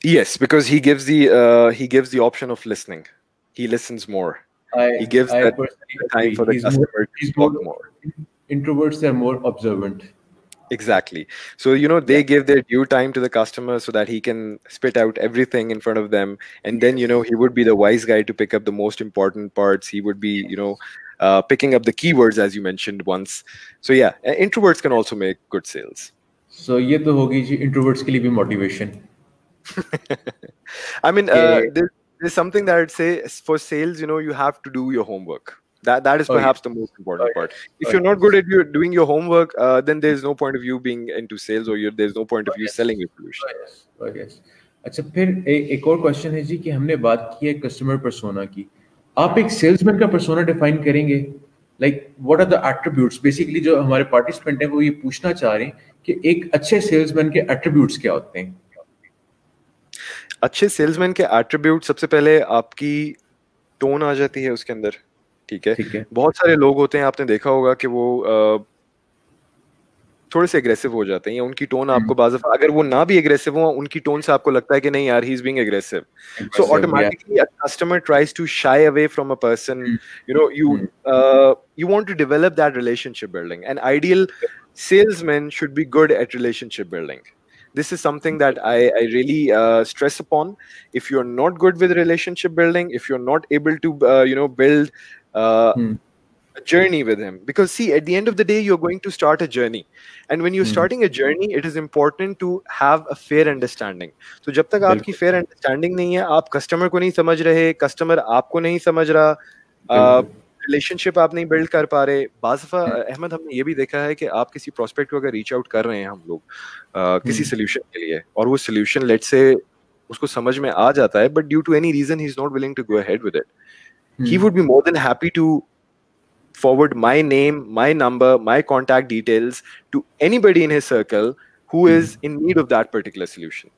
Yes, because he gives the option of listening. He listens more. He gives that time for the customer to talk more. Introverts are more observant. Exactly. So, they give their due time to the customer so that he can spit out everything in front of them. And then, he would be the wise guy to pick up the most important parts. He would be, picking up the keywords, as you mentioned once. So, yeah, introverts can also make good sales. So, ये तो होगी जी introverts के लिए भी motivation. I mean, there's something that I'd say for sales, you have to do your homework. That is perhaps the most important part. If you're not good at doing your homework, then there's no point of you being into sales, or there's no point of you selling your solution. Yes. अच्छा, फिर एक और question है जी कि हमने बात की है कस्टमर पर्सोना की. आप एक सेल्समैन का पर्सोना डिफाइन करेंगे? Like, what are the attributes? Basically, जो हमारे पार्टिसिपेंट हैं वो ये पूछना चाह रहे हैं कि एक अच्छे सेल्समैन के एट्रीब्यूट्स क्या होते हैं? अच्छे सेल्समैन के एट्रीब्यूट, सबसे पहले आपकी टोन आ जाती है उसके अंदर. ठीक है. बहुत सारे लोग होते हैं, आपने देखा होगा कि वो थोड़े से एग्रेसिव हो जाते हैं, या उनकी टोन आपको अगर वो ना भी एग्रेसिव हो, उनकी टोन से आपको लगता है कि नहीं यार, he is being aggressive. So automatically a customer tries to shy away from a person. You want to develop that relationship building. An ideal salesman should be good at relationship building. This is something that I really stress upon. If you're not good with relationship building, if you're not able to build a journey with him, because see, at the end of the day, you're going to start a journey, and when you're starting a journey, it is important to have a fair understanding. So जब तक आपकी fair understanding नहीं है, आप customer को नहीं समझ रहे, customer आपको नहीं समझ रहा, रिलेशनशिप आप नहीं बिल्ड कर पा रहे. बाज़ अहमद, हमने ये भी देखा है कि आप किसी प्रोस्पेक्ट को अगर रीच आउट कर रहे हैं हम लोग किसी सोल्यूशन के लिए, और वो सोल्यूशन लेट्स से उसको समझ में आ जाता है, but due to any reason he is not willing to go ahead with it, he would be more than happy to forward my name, my number, my contact details to anybody in his circle who is in need of that particular solution.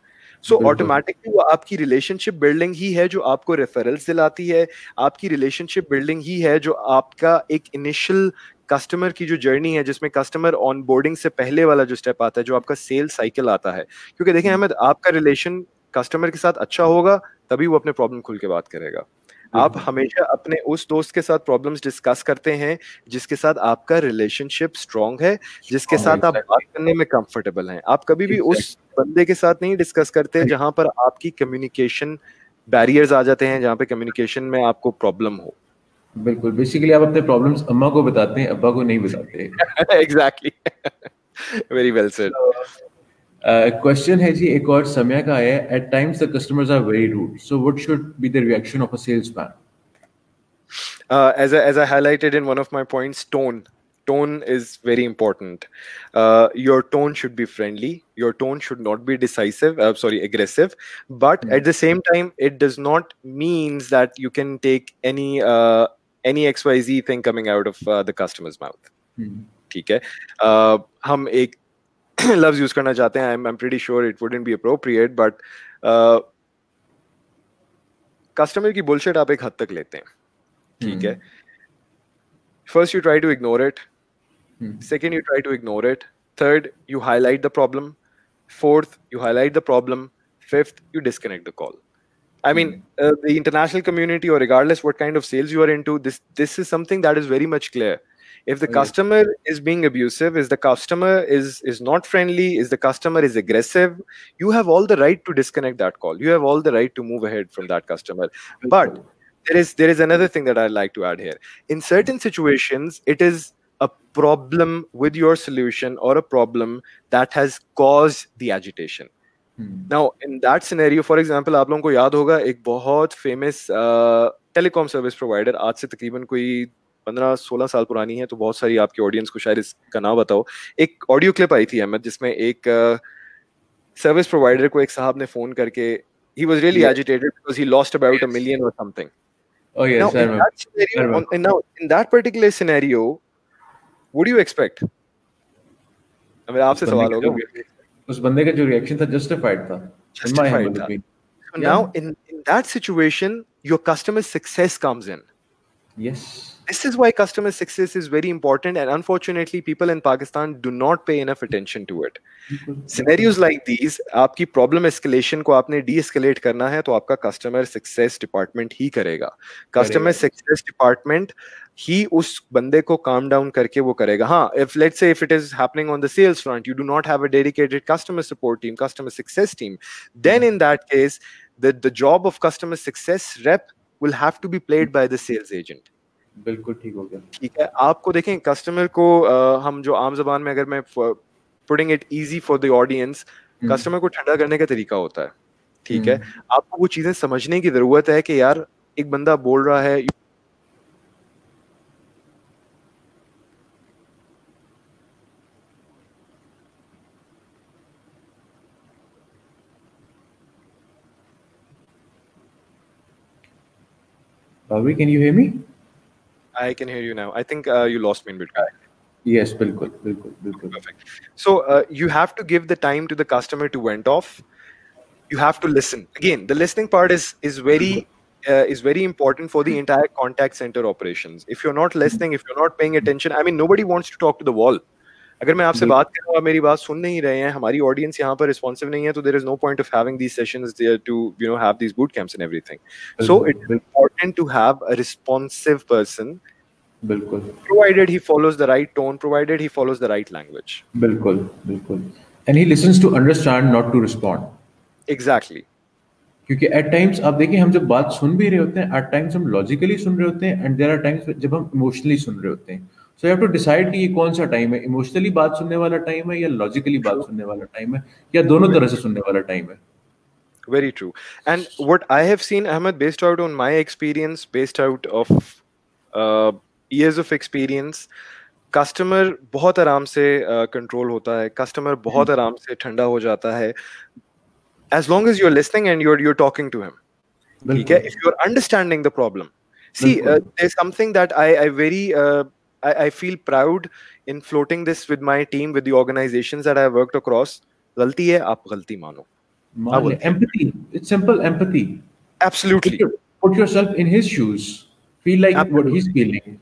So automatically वो आपकी relationship building ही है जो आपको referrals दिलाती है. आपकी relationship building ही है जो आपका एक इनिशियल कस्टमर की जो जर्नी है, जिसमें कस्टमर ऑनबोर्डिंग से पहले वाला जो स्टेप आता है, जो आपका सेल साइकिल आता है. क्योंकि देखें अहमद, आपका रिलेशन कस्टमर के साथ अच्छा होगा तभी वो अपने प्रॉब्लम खुल के बात करेगा. आप हमेशा अपने उस दोस्त के साथ प्रॉब्लम्स डिस्कस करते हैं जिसके साथ आपका रिलेशनशिप स्ट्रांग है, जिसके साथ आप बात करने में कंफर्टेबल हैं. आप कभी भी उस बंदे के साथ नहीं डिस्कस करते जहां पर आपकी कम्युनिकेशन बैरियर्स आ जाते हैं, जहां पे कम्युनिकेशन में आपको प्रॉब्लम हो. बिल्कुल, बेसिकली आप अपने प्रॉब्लम्स अम्मा को बताते हैं, अब्बा को नहीं बताते. Exactly. Very well said. Question है जी एक और समय का है. At times the customers are very rude. So what should be the reaction of a salesman? As I highlighted in one of my points, tone is very important. Your tone should be friendly. Your tone should not be aggressive. But at the same time, it does not means that you can take any XYZ thing coming out of the customer's mouth. ठीक है. हम एक लफ्ज use करना चाहते हैं. I'm pretty sure it wouldn't be appropriate, but customer की bullshit आप एक हद तक लेते हैं. ठीक है. First, you try to ignore it. Second, you try to ignore it. Third, you highlight the problem. Fourth, you highlight the problem. Fifth, you disconnect the call. I mean, the international community, or regardless what kind of sales you are into, this is something that is very much clear. If the customer is being abusive, if the customer is not friendly, if the customer is aggressive, you have all the right to disconnect that call. You have all the right to move ahead from that customer. But there is another thing that I'd like to add here. In certain situations, it is a problem with your solution or a problem that has caused the agitation. Now, in that scenario, for example, आप लोगों को याद होगा एक बहुत famous telecom service provider, आज से तकरीबन कोई 15-16 साल पुरानी है, तो बहुत सारी आपकी ऑडियंस को शायद इसका नाम बताओ. एक ऑडियो क्लिप आई थी अहमद, जिसमें एक सर्विस प्रोवाइडर को एक साहब ने फोन करके, he was really agitated because he lost about $1 million or something. Oh yes, now, in that particular scenario, what do you expect? I mean, आपसे सवाल होगा. उस बंदे का जो रिएक्शन था justified था. Justified था. So now in that situation, your customer success comes in. Yes. This is why customer success is very important, and unfortunately, people in Pakistan do not pay enough attention to it. Scenarios like these, आपकी problem escalation को आपने de-escalate करना है, तो आपका customer success department ही करेगा. Customer success department ही उस बंदे को calm down करके वो करेगा. हाँ, let's say if it is happening on the sales front, you do not have a dedicated customer support team, customer success team, then in that case, the job of customer success rep will have to be played by the sales agent. बिल्कुल ठीक हो गया. ठीक है. आपको देखें, customer को हम जो आम जबान में, अगर मैं putting it easy for the audience, customer को ठंडा करने का तरीका होता है. ठीक है. आपको वो चीजें समझने की जरूरत है कि यार एक बंदा बोल रहा है, can you hear me? I can hear you now. I think you lost me in between. Yes, बिल्कुल. Perfect. So you have to give the time to the customer to vent off. You have to listen. Again, the listening part is very important for the entire contact center operations. If you're not listening, if you're not paying attention, I mean, nobody wants to talk to the wall. अगर मैं आपसे बात कर रहा हूँ, आप मेरी बात सुन नहीं रहे हैं, हमारी ऑडियंस यहाँ पर रिस्पॉन्सिव नहीं है, तो there is no point of having these sessions there to have these boot camps and everything. So it's important to have a responsive person, provided he follows the right tone, provided he follows the right language. बिल्कुल. And he listens to understand, not to respond. Exactly. क्योंकि at times आप देखिए, हम जब बात सुन भी रहे होते हैं, at times हम logically सुन रहे होते हैं, and there are times जब हम emotionally सुन रहे होते हैं. So you have to decide कि ये कौन सा टाइम है, इमोशनली बात सुनने वाला टाइम है या लॉजिकली बात सुनने वाला टाइम है, या दोनों तरह से सुनने वाला टाइम है. Very true. And what I have seen, Ahmed, based out on my experience, based out of years of experience, customer बहुत आराम से control होता है, customer बहुत आराम से ठंडा हो जाता है, as long as you're listening and you're talking to him. ठीक है? If you're understanding the problem. See, there's something that I feel proud in floating this with my team, with the organizations that I have worked across. गलती है, आप गलती मानो. Empathy. It's simple empathy. Absolutely. Put yourself in his shoes. Feel like what he's feeling.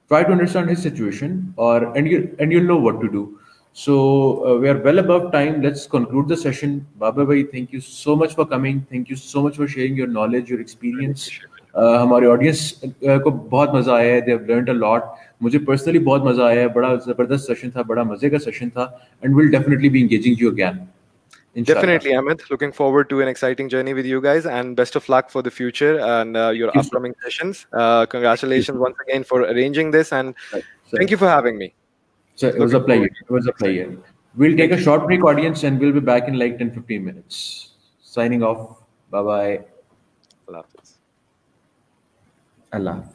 Try to understand his situation, and you'll know what to do. So we are well above time. Let's conclude the session. Baba bhai, thank you so much for coming. Thank you so much for sharing your knowledge, your experience. हमारे audience को बहुत मजा आया है. They have learned a lot. मुझे personally बहुत मजा आया है. बड़ा जबरदस्त सेशन था, बड़ा मजे का सेशन था, and we'll definitely be engaging you again. Inshallah. Definitely, Ahmed. Looking forward to an exciting journey with you guys, and best of luck for the future and your upcoming sessions. Congratulations once again for arranging this, and thank you for having me. So it was a pleasure. We'll take a short break, audience, and we'll be back in like 10-15 minutes. Signing off. Bye-bye. Allah Hafiz. Allah Hafiz.